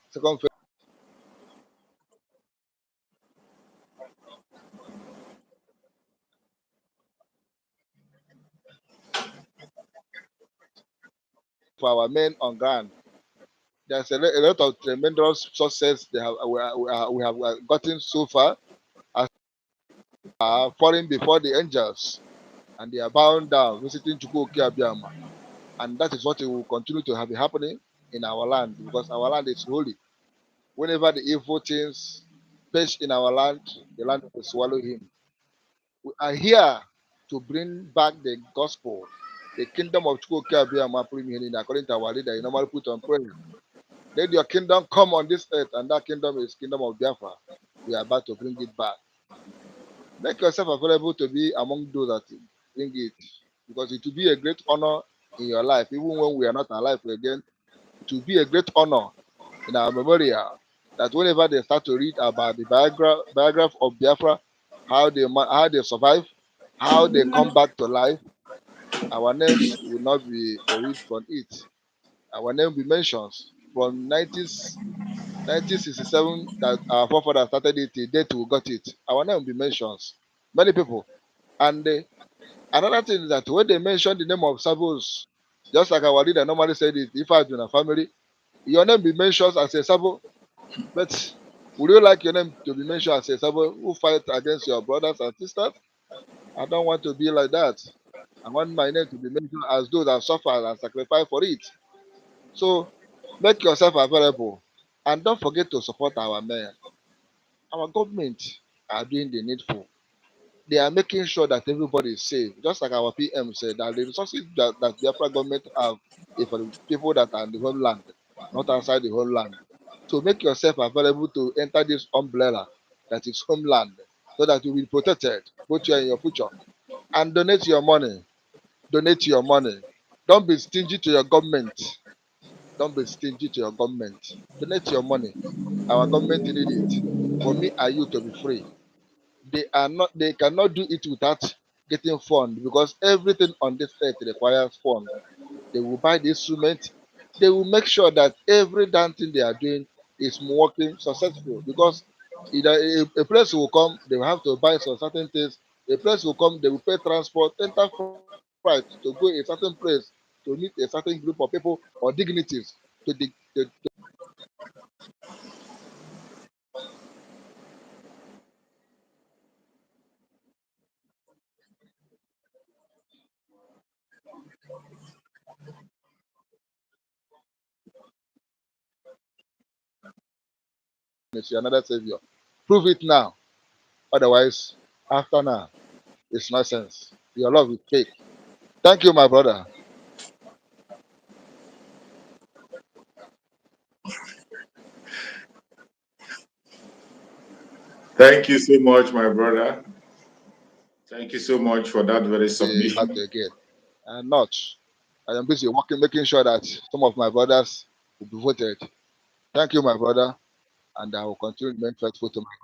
second phase, for our men on ground. There's a lot of tremendous success we have gotten so far as falling before the angels, and they are bound down visiting Chukwuoke Abiyama. And that is what will continue to have happening in our land, because our land is holy. Whenever the evil things perish in our land, the land will swallow him. We are here to bring back the gospel, the kingdom of Chukwuoke Abiyama, according to our leader, you normally put on prayer. Let your kingdom come on this earth, and that kingdom is kingdom of Biafra. We are about to bring it back. Make yourself available to be among those that bring it, because it will be a great honor in your life, even when we are not alive again. It will be a great honor in our memorial that whenever they start to read about the biography of Biafra, how they survive, how they come back to life, our names will not be erased from it. Our name will be mentioned from 1967 that our forefathers started it, the date we got it. Our name will be mentioned. Many people. And another thing is that when they mention the name of Sabos, just like our leader normally said it, if I do in a family, your name be mentioned as a Sabo. But would you like your name to be mentioned as a Sabo who fight against your brothers and sisters? I don't want to be like that. I want my name to be mentioned as those that suffer and sacrifice for it. So make yourself available, and don't forget to support our men. Our government are doing the needful. They are making sure that everybody is safe. Just like our PM said, that the resources that the Biafra government have is for the people that are in the homeland, not outside the homeland. So make yourself available to enter this umbrella that is homeland, so that you will be protected, both you and your future. And donate your money. Donate your money. Don't be stingy to your government. Don't be stingy to your government. Donate your money. Our government need it. For me and you to be free. They cannot do it without getting fund, because everything on this earth requires fund. They will buy the instrument. They will make sure that every damn thing they are doing is working successful, because a place will come, they will have to buy some certain things. A place will come, they will pay transport, enter flight to go a certain place to meet a certain group of people or dignities to another savior. Prove it now. Otherwise, after now, it's nonsense. Your love is fake. Thank you, my brother. Thank you so much, my brother. Thank you so much for that very Back submission. again. And not. I am busy working, making sure that some of my brothers will be voted. Thank you, my brother, and I will continue to remain faithful to my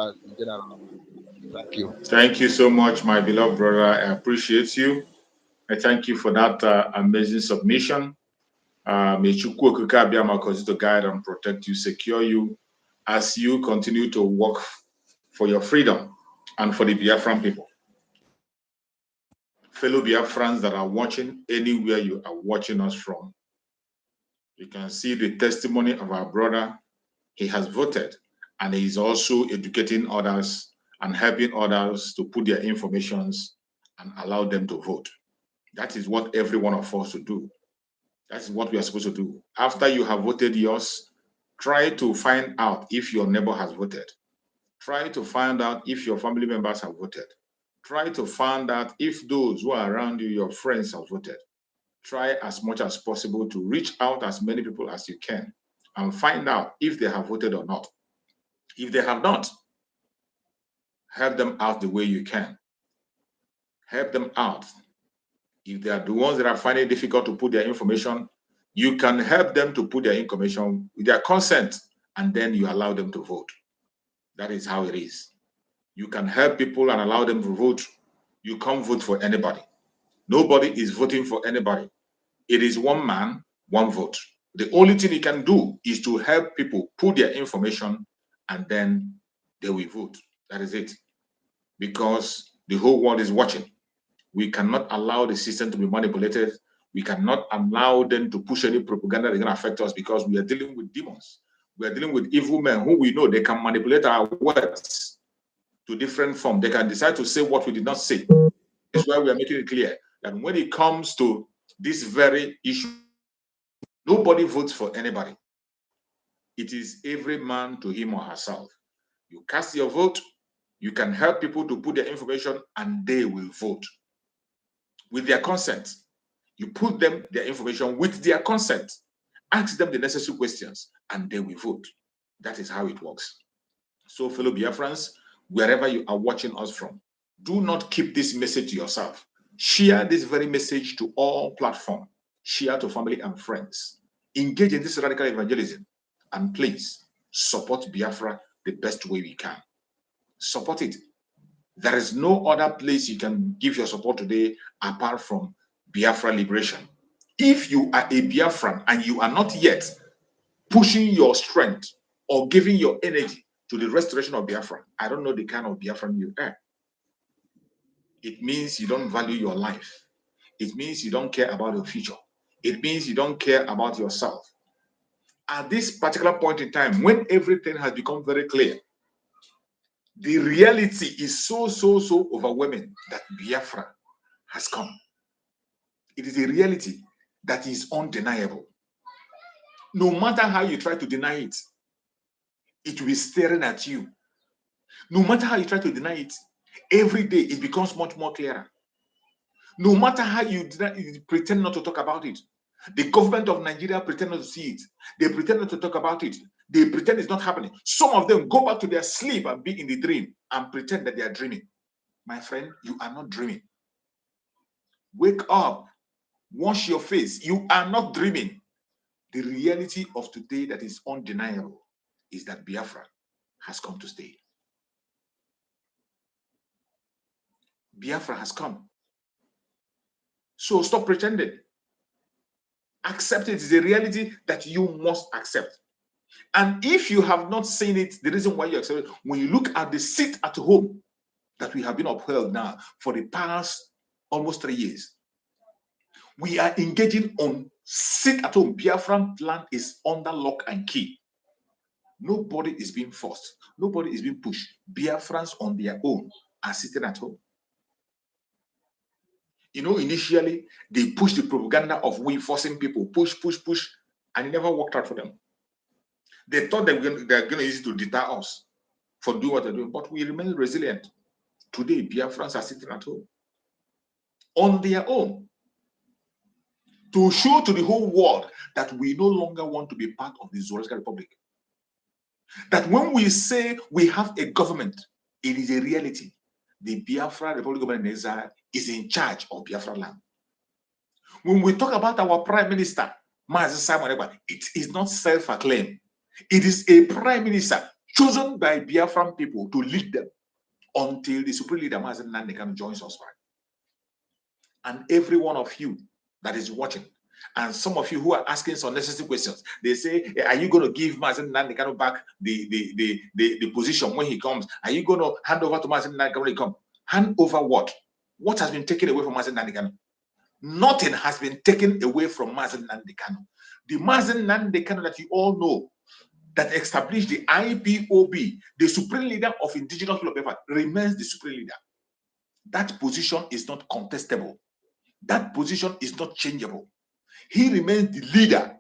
country in general. Thank you. Thank you so much, my beloved brother. I appreciate you. I thank you for that amazing submission. May Chukwu Okike Abiyama continue to guide and protect you, secure you as you continue to work for your freedom and for the Biafran people. Fellow Biafrans that are watching anywhere you are watching us from, you can see the testimony of our brother. He has voted, and he is also educating others and helping others to put their informations and allow them to vote. That is what every one of us should do. That is what we are supposed to do. After you have voted yours, try to find out if your neighbor has voted. Try to find out if your family members have voted. Try to find out if those who are around you, your friends, have voted. Try as much as possible to reach out as many people as you can and find out if they have voted or not. If they have not, help them out the way you can. Help them out. If they are the ones that are finding it difficult to put their information, you can help them to put their information with their consent, and then you allow them to vote. That is how it is. You can help people and allow them to vote. You can't vote for anybody. Nobody is voting for anybody. It is one man, one vote. The only thing you can do is to help people put their information, and then they will vote. That is it. Because the whole world is watching. We cannot allow the system to be manipulated. We cannot allow them to push any propaganda that's going to affect us, because we are dealing with demons. We are dealing with evil men who we know they can manipulate our words to different form. They can decide to say what we did not say. That's why we are making it clear that when it comes to this very issue, nobody votes for anybody. It is every man to him or herself. You cast your vote, you can help people to put their information, and they will vote with their consent. You put them their information with their consent. Ask them the necessary questions, and they will vote. That is how it works. So, fellow Biafrans, wherever you are watching us from, do not keep this message to yourself. Share this very message to all platforms. Share to family and friends. Engage in this radical evangelism. And please, support Biafra the best way we can. Support it. There is no other place you can give your support today apart from Biafra liberation. If you are a Biafran and you are not yet pushing your strength or giving your energy to the restoration of Biafra, I don't know the kind of Biafran you are. It means you don't value your life. It means you don't care about your future. It means you don't care about yourself. At this particular point in time, when everything has become very clear, the reality is so overwhelming that Biafra has come. It is a reality that is undeniable. No matter how you try to deny it, it will be staring at you. No matter how you try to deny it, every day it becomes much more clearer. No matter how you pretend not to talk about it, the government of Nigeria pretend not to see it. They pretend not to talk about it. They pretend it's not happening. Some of them go back to their sleep and be in the dream and pretend that they are dreaming. My friend, you are not dreaming. Wake up. Wash your face. You are not dreaming. The reality of today that is undeniable is that Biafra has come to stay. Biafra has come. So stop pretending. Accept it. It's a reality that you must accept. And if you have not seen it, the reason why you accept it, when you look at the seat at home that we have been upheld now for the past almost 3 years, we are engaging on sit at home. Biafran land is under lock and key. Nobody is being forced. Nobody is being pushed. Biafrans on their own are sitting at home. You know, initially, they pushed the propaganda of we forcing people, push, and it never worked out for them. They thought they're going to use it to deter us from doing what they're doing, but we remain resilient. Today, Biafrans are sitting at home on their own to show to the whole world that we no longer want to be part of the Zoological Republic. That when we say we have a government, it is a reality. The Biafra Republic government in exile is in charge of Biafra land. When we talk about our prime minister, Mazi Simon Ekpa, it is not self-acclaimed. It is a prime minister chosen by Biafran people to lead them until the supreme leader Mazi Nnamdi Kanu joins us back. And every one of you that is watching, and some of you who are asking some necessary questions, they say, are you going to give Mazi Nnamdi Kanu back the position when he comes? Are you going to hand over to Mazi Nnamdi Kanu when he comes? Hand over what? What has been taken away from Mazi Nnamdi Kanu? Nothing has been taken away from Mazi Nnamdi Kanu. The Mazi Nnamdi Kanu that you all know, that established the IPOB, the supreme leader of indigenous people of Biafra, remains the supreme leader. That position is not contestable. That position is not changeable. He remains the leader.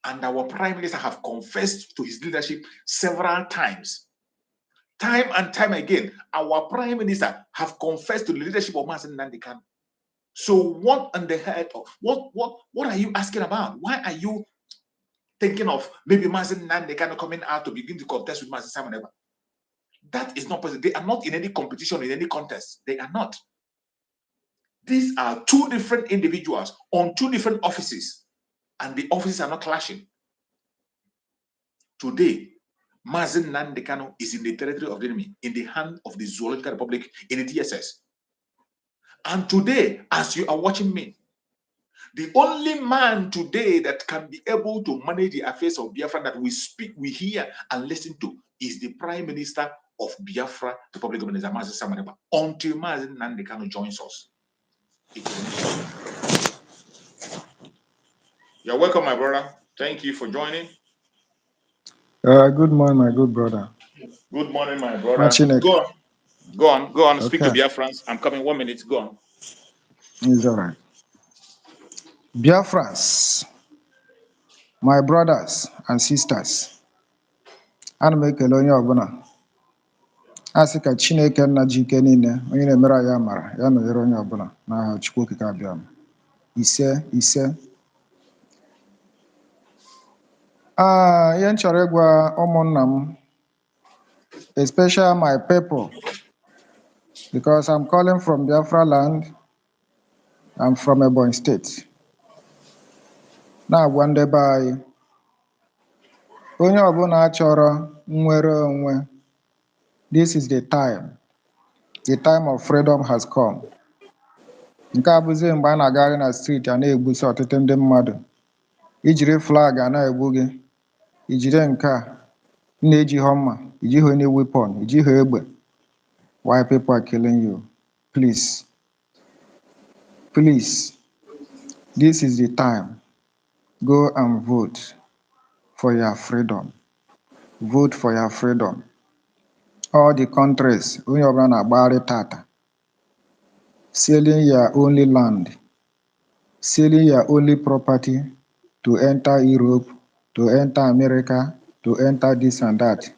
And our prime minister have confessed to his leadership several times. Time and time again, our prime minister have confessed to the leadership of Mazi Nnamdi Kanu. So what on the head of what are you asking about? Why are you thinking of maybe Mazi Nnamdi Kanu coming out to begin to contest with Mazi Simon Ekpa? That is not possible. They are not in any competition, in any contest. They are not. These are two different individuals on two different offices, and the offices are not clashing. Today, Mazi Nnamdi Kanu is in the territory of the enemy, in the hand of the Zoological Republic, in the TSS. And today, as you are watching me, the only man today that can be able to manage the affairs of Biafra that we speak, we hear, and listen to is the Prime Minister of Biafra Republic of Nigeria, Mazi Simon Ekpa, until Mazi Nnamdi Kanu joins us. You're welcome, my brother. Thank you for joining. Good morning, my good brother. Good morning, my brother. Go on. Okay. Speak to Biafrans. I'm coming 1 minute. Go on. It's all right. Biafrans, my brothers and sisters, ana m ekele onye ọbụla. Asị ka Chineke nna ji ike niile, onye na-emere anyị amara, ya nọnyere onye ọbụla n'aha Chukwu okike abịa m. Ise. Ihe m chọrọ ịgwa ụmụnna m, especially my people, because I'm calling from Biafra land. I'm from Ebonyi State. Na-agwa ndị be anyị, onye ọbụla chọrọ nnwere onwe, this is the time. The time of freedom has come. Nke a bụzi mgbe a na-agagharị na street a na-egbusi ọtụtụ ndị mmadụ. Ijiri flag a na-egbu gị, ijiri nke a na-ejighị mma, ijighị any weapon, ijighị egbe. Why people are killing you? Please, this is the time. Go and vote for your freedom. Vote for your freedom. All the countries, onye ọbụla na-agbagharị tata, selling your only land, selling your only property to enter Europe, to enter America, to enter this and that.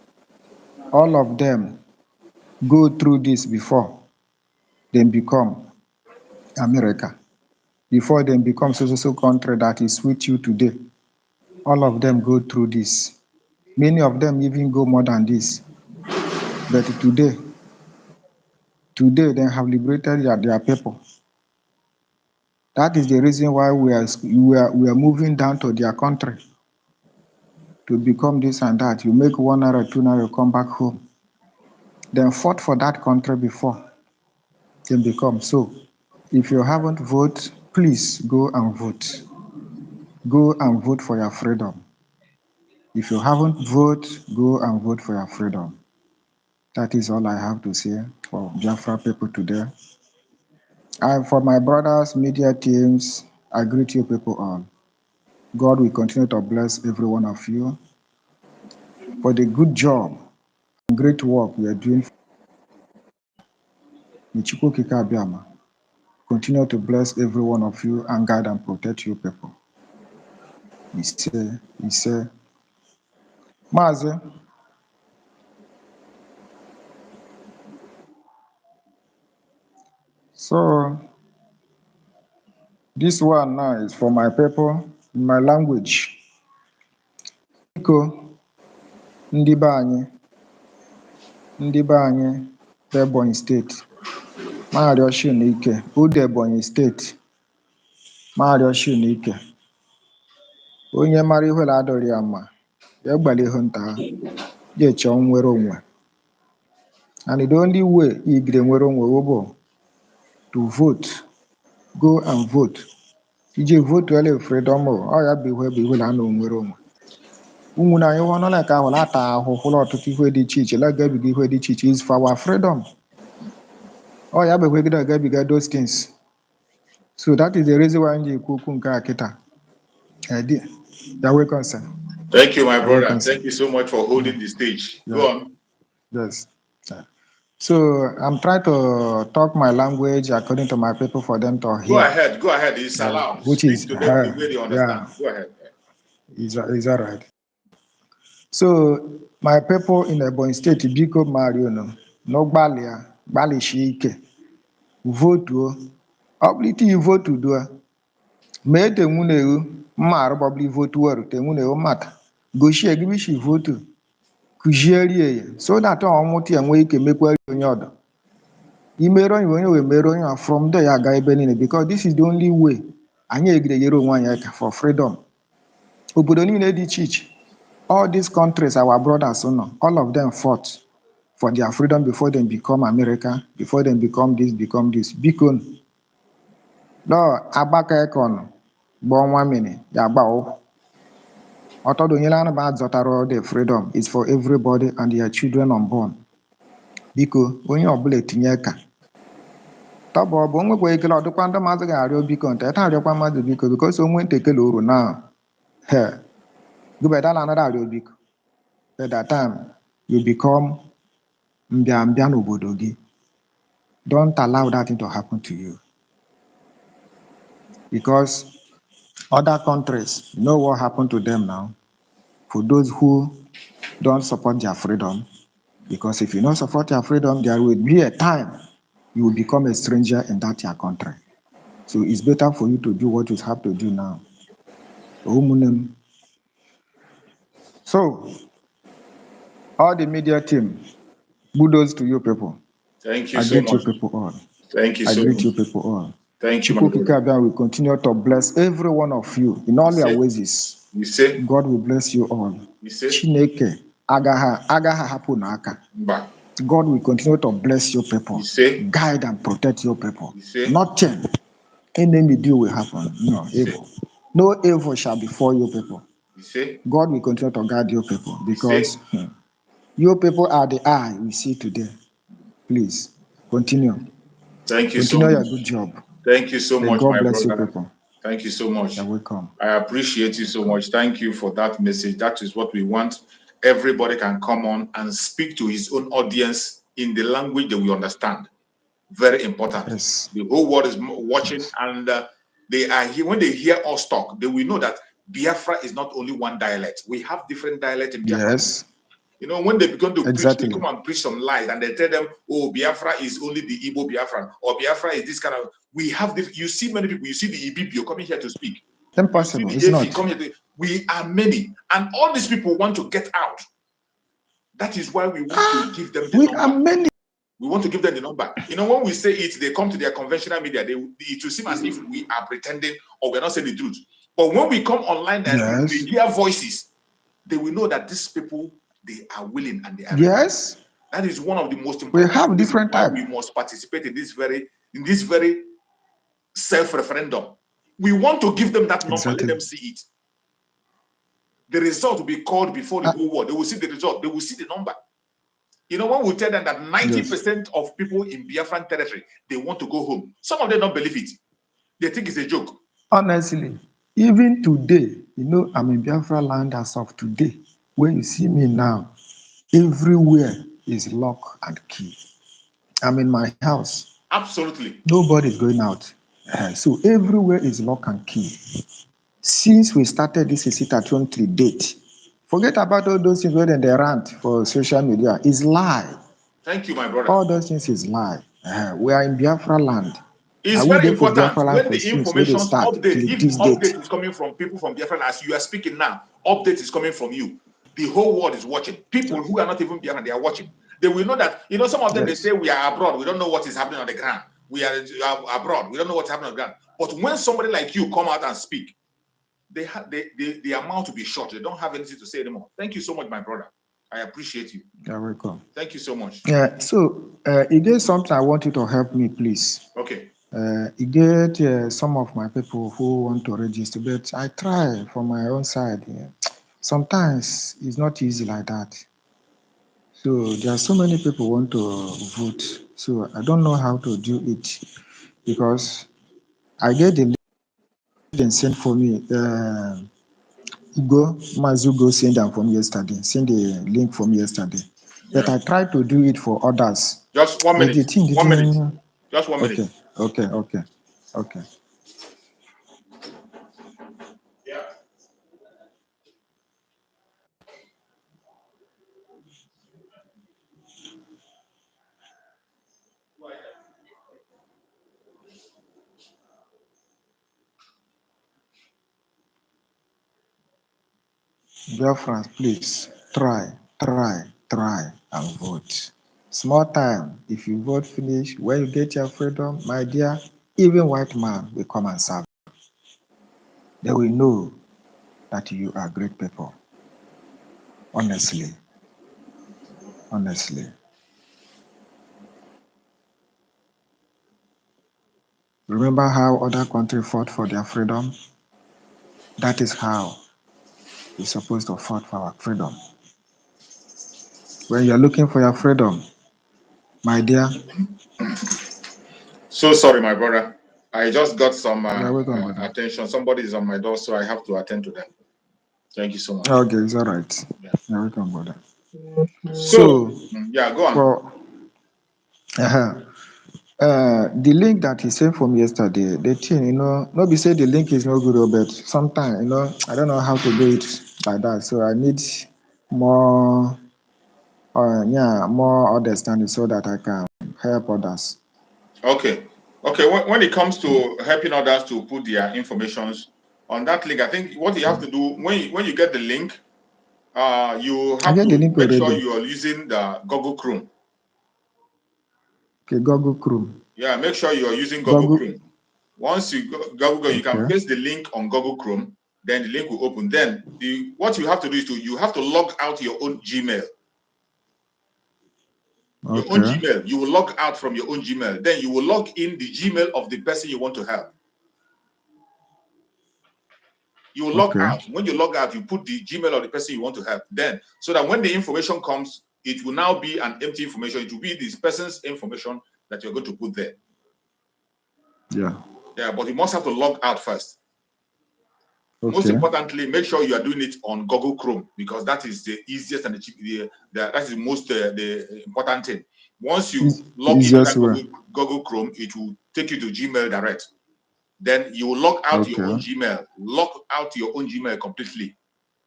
All of them go through this before they become America, before they become so country that is with you today. All of them go through this. Many of them even go more than this. But today they have liberated their people. That is the reason why we are moving down to their country to become this and that. You make 1 hour, 2 hours, you come back home. Then fought for that country before they become. So if you haven't voted, please go and vote. Go and vote for your freedom. If you haven't voted, go and vote for your freedom. That is all I have to say for Biafra people today. And for my brothers, media teams, I greet you people all. God will continue to bless every one of you for the good job and great work we are doing. May Chukwu Okike Abiama continue to bless every one of you and guide and protect you people. He said, Mazi, so this one now is for my people in my language. Biko, ndị be anyị Ebonyi steeti, na-arịọ Chineke, Udo Ebonyi steeti, na-arịọ Chineke onye mara ihe adọrọ ya mma ya gbara ihe nta ya chọọ nwere onwe. And the only way ị ga nwere onwe bụ to vote, go and vote. Iji vote ele freedom ọ ya bụ ihe na anọ nwere onwe. Ụmụnne anyị nọ na ka ahụ lata ahụhụ ọtụtụ ihe dị iche iche lagabiga ihe dị iche iche is for our freedom. Ọ ya bụ ihe gị agabiga those things. So that is the reason why anyị ekwu okwu nke a kịta. You're welcome, sir. Thank you, my brother. Welcome, Thank you so much for holding the stage. Yeah. Go on. Yes. So I'm trying to talk my language according to my people for them to hear. Go ahead. Go ahead. It's allowed. Which Speak is to them the way they understand. yeah. Go ahead. Is all right. So my people in Ebonyi State, Biko Mariono, no Balia, Balishike, vote. Obliti you vote to do. May the Muneu, Mar probably vote to work, the Muneu matter. Go share, give she vote. Kujeri, so that all Moti and we can make well in order. You may run when you may run from there, guy Benin, because this is the only way. I need the Euro 1 year for freedom. Ubudoni Lady Chich. All these countries, our brothers, all of them fought for their freedom before they become America, before they become this. Because no, Abaka Ekon, born 1 minute, Yabao. The freedom is for everybody and their children unborn. Because when you're bullet in Yaka, Tabo, Bongo, wake a lot of quantum as a Gario Bicon, because someone take a load now. Hey, go better another Bico. At that time, you become Mbiambiano Bodogi. Don't allow that thing to happen to you. Because other countries, you know what happened to them now? For those who don't support their freedom, because if you don't support your freedom, there will be a time you will become a stranger in that your country. So it's better for you to do what you have to do now. So, all the media team, kudos to you people. Thank you I so greet much. you people all. Thank you I so greet much. you people all. Thank you, my brother. Chukwu will continue to bless every one of you in all your ways. You say? God will bless you all. You say? Chineke agaha hapu n'aka. God will continue to bless your people. You say? Guide and protect your people. You say? Nothing enemy deal will happen. No evil. No evil shall befall your people. You say? God will continue to guide your people because your people are the eye we see today. Please continue. Thank you continue so your much. Good job. Thank you so much, God my bless brother. you people. Thank you so much. You're welcome. I appreciate you so much. Thank you for that message. That is what we want. Everybody can come on and speak to his own audience in the language that we understand. Very important. Yes. The whole world is watching, and they are here. When they hear us talk, they will know that Biafra is not only one dialect. We have different dialects in Biafra. Yes. You know, when they begin to preach, Exactly. they come and preach some lies, and they tell them, "Oh, Biafra is only the Igbo Biafran, or Biafra is this kind of." We have this. You see many people. You see the Ibibio coming here to speak. Impossible. You see the It's Efi not. we are many, and all these people want to get out. That is why we want to give them the We number. are many. We want to give them the number. You know, when we say it, they come to their conventional media. It will seem as if we are pretending or we're not saying the truth. But when we come online and we hear voices, they will know that these people, they are willing and they are ready. Yes. That is one of the most important. We have different types. We must participate in this very self-referendum. We want to give them that number. Exactly. Let them see it. The result will be called before the whole world. They will see the result. They will see the number. You know, when we tell them that 90% of people in Biafran territory, they want to go home. Some of them don't believe it. They think it's a joke. Honestly, even today, you know, I'm in Biafra land as of today. When you see me now, everywhere is lock and key. I'm in my house. Absolutely. Nobody's going out. So everywhere is lock and key. Since we started this Isitatron date, forget about all those things where they rant for social media. It's lie. Thank you, my brother. All those things is lie. We are in Biafra land. It's very important when the information update, if update is coming from people from Biafra, as you are speaking now, update is coming from you. The whole world is watching. People who are not even Biafra, they are watching. They will know that, you know, some of them, they say we are abroad. We don't know what is happening on the ground. We are abroad. We don't know what's happening on the ground. But when somebody like you come out and speak, the amount to be short. They don't have anything to say anymore. Thank you so much, my brother. I appreciate you. You're welcome. Thank you so much. Yeah. So, again, something I want you to help me, please. Okay. You get some of my people who want to register, but I try from my own side. Yeah. Sometimes it's not easy like that. So there are so many people want to vote. So I don't know how to do it because I get the link they sent for me. Mazugo sent them from yesterday. Send the link from yesterday. Yeah. But I tried to do it for others. Just 1 minute. But the thing 1 minute. didn't. Just 1 minute. Okay. Yeah. Dear friends, please try and vote. Small time. If you vote finish, when you get your freedom, my dear, even white man will come and serve. They will know that you are great people. Honestly. Remember how other countries fought for their freedom? That is how we're supposed to fight for our freedom. When you're looking for your freedom, my dear. So sorry, my brother. I just got some You're welcome, brother. attention. Somebody is on my door, so I have to attend to them. Thank you so much. Okay, it's all right. Yeah. You're welcome, brother. So yeah, go on. For the link that he sent from yesterday, the thing, nobody say the link is no good, but sometimes, I don't know how to do it like that. So I need more, more understanding so that I can help others. Okay. When it comes to helping others to put their informations on that link, I think what you have to do when you get the link, you I have get the to link make sure already. you are using the Google Chrome. Okay, Google Chrome. Yeah, make sure you are using Google Google. Chrome. Once you Google, you can Okay. paste the link on Google Chrome. Then the link will open. Then what you have to do is you have to log out your own Gmail. Your own Okay. Gmail. You will log out from your own Gmail. Then you will log in the Gmail of the person you want to help. You will log Okay. out. When you log out, you put the Gmail of the person you want to help. Then, so that when the information comes, it will now be an empty information. It will be this person's information that you're going to put there. Yeah. Yeah, but you must have to log out first. Okay. Most importantly, make sure you are doing it on Google Chrome because that is the easiest and that is the most the important thing. Once you log into that Google Chrome, it will take you to Gmail direct. Then you will log out your own Gmail, log out your own Gmail completely,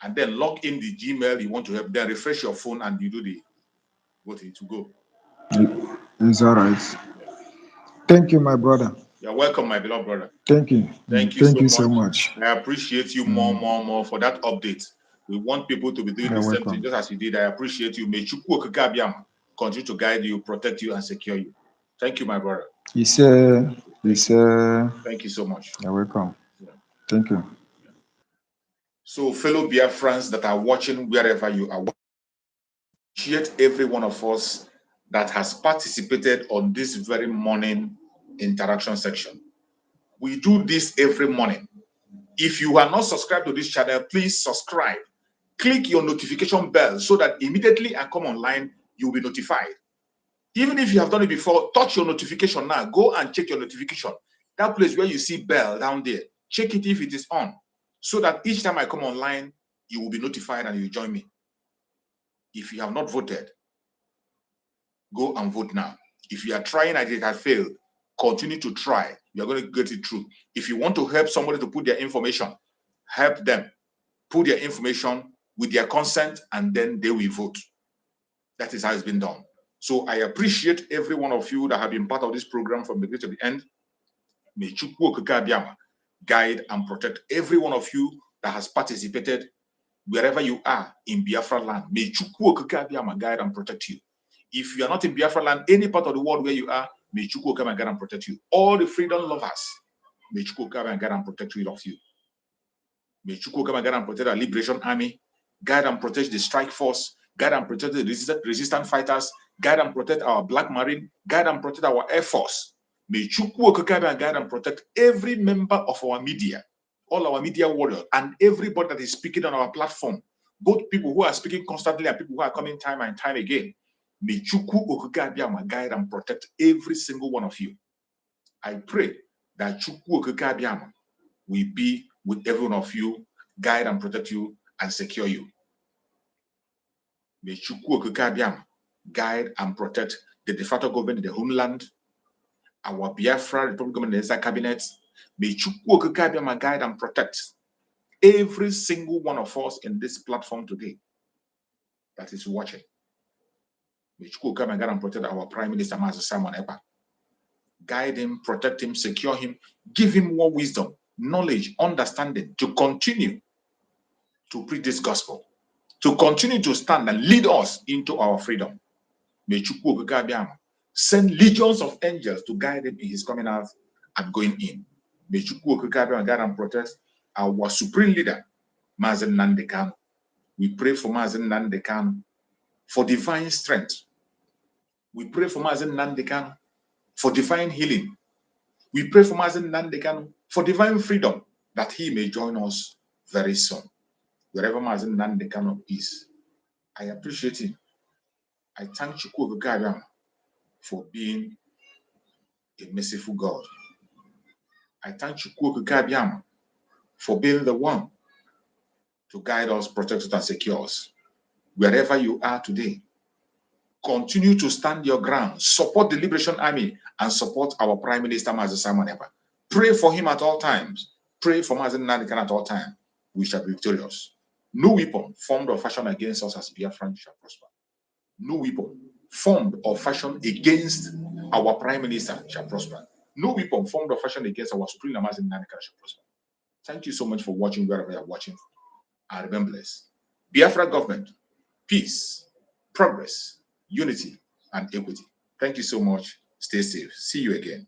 and then log in the Gmail you want to help. Then refresh your phone and you do the voting to go. It's all right. Thank you, my brother. You're welcome, my beloved brother. Thank you. Thank you so much. I appreciate you more for that update. We want people to be doing the same thing just as you did. I appreciate you. May Chukwu Okike continue to guide you, protect you, and secure you. Thank you, my brother. Thank you so much. You're welcome. Yeah. Thank you. Yeah. So, fellow Biafrans that are watching wherever you are, appreciate every one of us that has participated on this very morning interaction section. We do this every morning. If you are not subscribed to this channel, please subscribe. Click your notification bell so that immediately I come online, you'll be notified. Even if you have done it before, touch your notification now. Go and check your notification. That place where you see bell down there, check it if it is on, so that each time I come online, you will be notified and you join me. If you have not voted, go and vote now. If you are trying and it has failed, continue to try. You're going to get it through. If you want to help somebody to put their information, help them put their information with their consent, and then they will vote. That is how it's been done. So I appreciate every one of you that have been part of this program from the beginning to the end. May Chukwu Okike Abiama guide and protect every one of you that has participated wherever you are in Biafra land. May Chukwu Okike Abiama guide and protect you. If you are not in Biafra land, any part of the world where you are, may Chukwu Okike guide and protect you. All the freedom lovers, may Chukwu Okike guide and protect you, all of you. May Chukwu come and guide and protect our Liberation Army, guide and protect the strike force, guide and protect the resistant fighters, guide and protect our Black Marine, guide and protect our Air Force. May Chukwu come and guide and protect every member of our media, all our media warriors, and everybody that is speaking on our platform, both people who are speaking constantly and people who are coming time and time again. May Chukwu Okukabiyama guide and protect every single one of you. I pray that Chukwu Okukabiyama will be with every one of you, guide and protect you, and secure you. May Chukwu Okukabiyama guide and protect the de facto government in the homeland, our Biafra Republic government in the inside cabinet. May Chukwu Okukabiyama guide and protect every single one of us in this platform today that is watching. May Chukwu Okukabiyama guide and protect our Prime Minister, Master Simon Ekpa. Guide him, protect him, secure him, give him more wisdom, knowledge, understanding to continue to preach this gospel, to continue to stand and lead us into our freedom. May Chukwu Okukabiyama send legions of angels to guide him in his coming out and going in. May Chukwu Okukabiyama guide and protect our supreme leader, Mazen Nnamdi Kanu. We pray for Mazen Nnamdi Kanu for divine strength. We pray for Mazen Nnamdi Kanu for divine healing. We pray for Mazen Nnamdi Kanu for divine freedom, that he may join us very soon. Wherever Mazen Nnamdi Kanu is, I appreciate him. I thank Chukwu Okukabiyama for being a merciful God. I thank Chukwu Okukabiyama for being the one to guide us, protect us, and secure us. Wherever you are today, continue to stand your ground, support the Liberation Army, and support our Prime Minister, Mazen Simon Ekpa. Pray for him at all times. Pray for Mazen Nnamdi Kanu at all times. We shall be victorious. No weapon formed or fashioned against us as Biafran shall prosper. No weapon formed or fashioned against our Prime Minister shall prosper. No weapon formed or fashioned against our Supreme Leader Mazen Nnamdi Kanu shall prosper. Thank you so much for watching wherever you are watching. And remember this: Biafra government, peace, progress, unity, and equity. Thank you so much. Stay safe. See you again.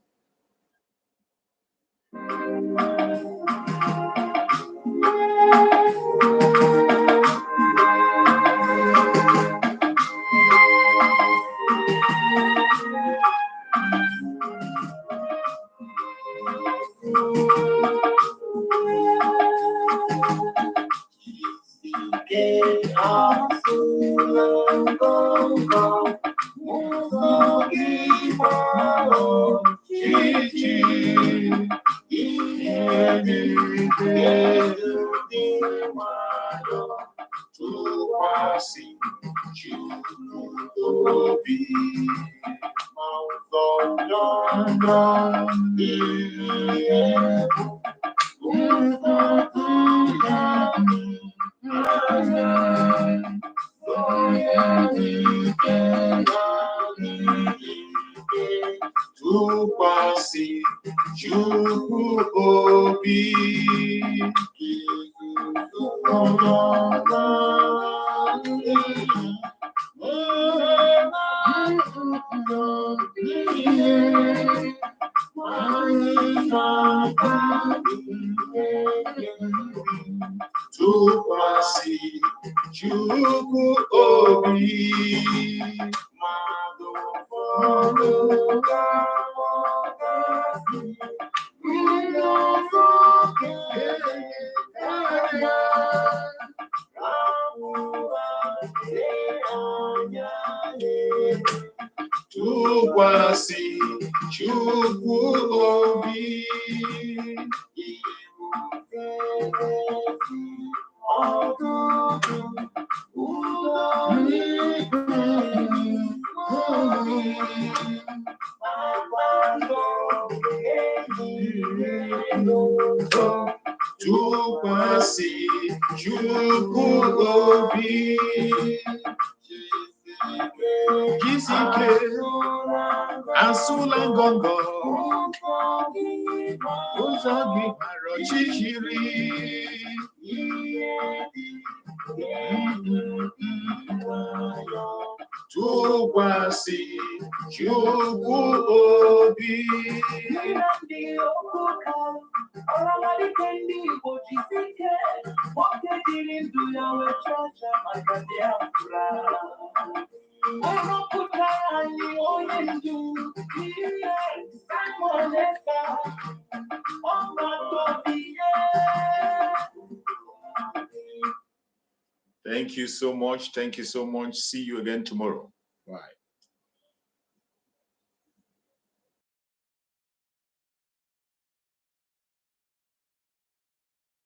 Thank you so much. Thank you so much. See you again tomorrow.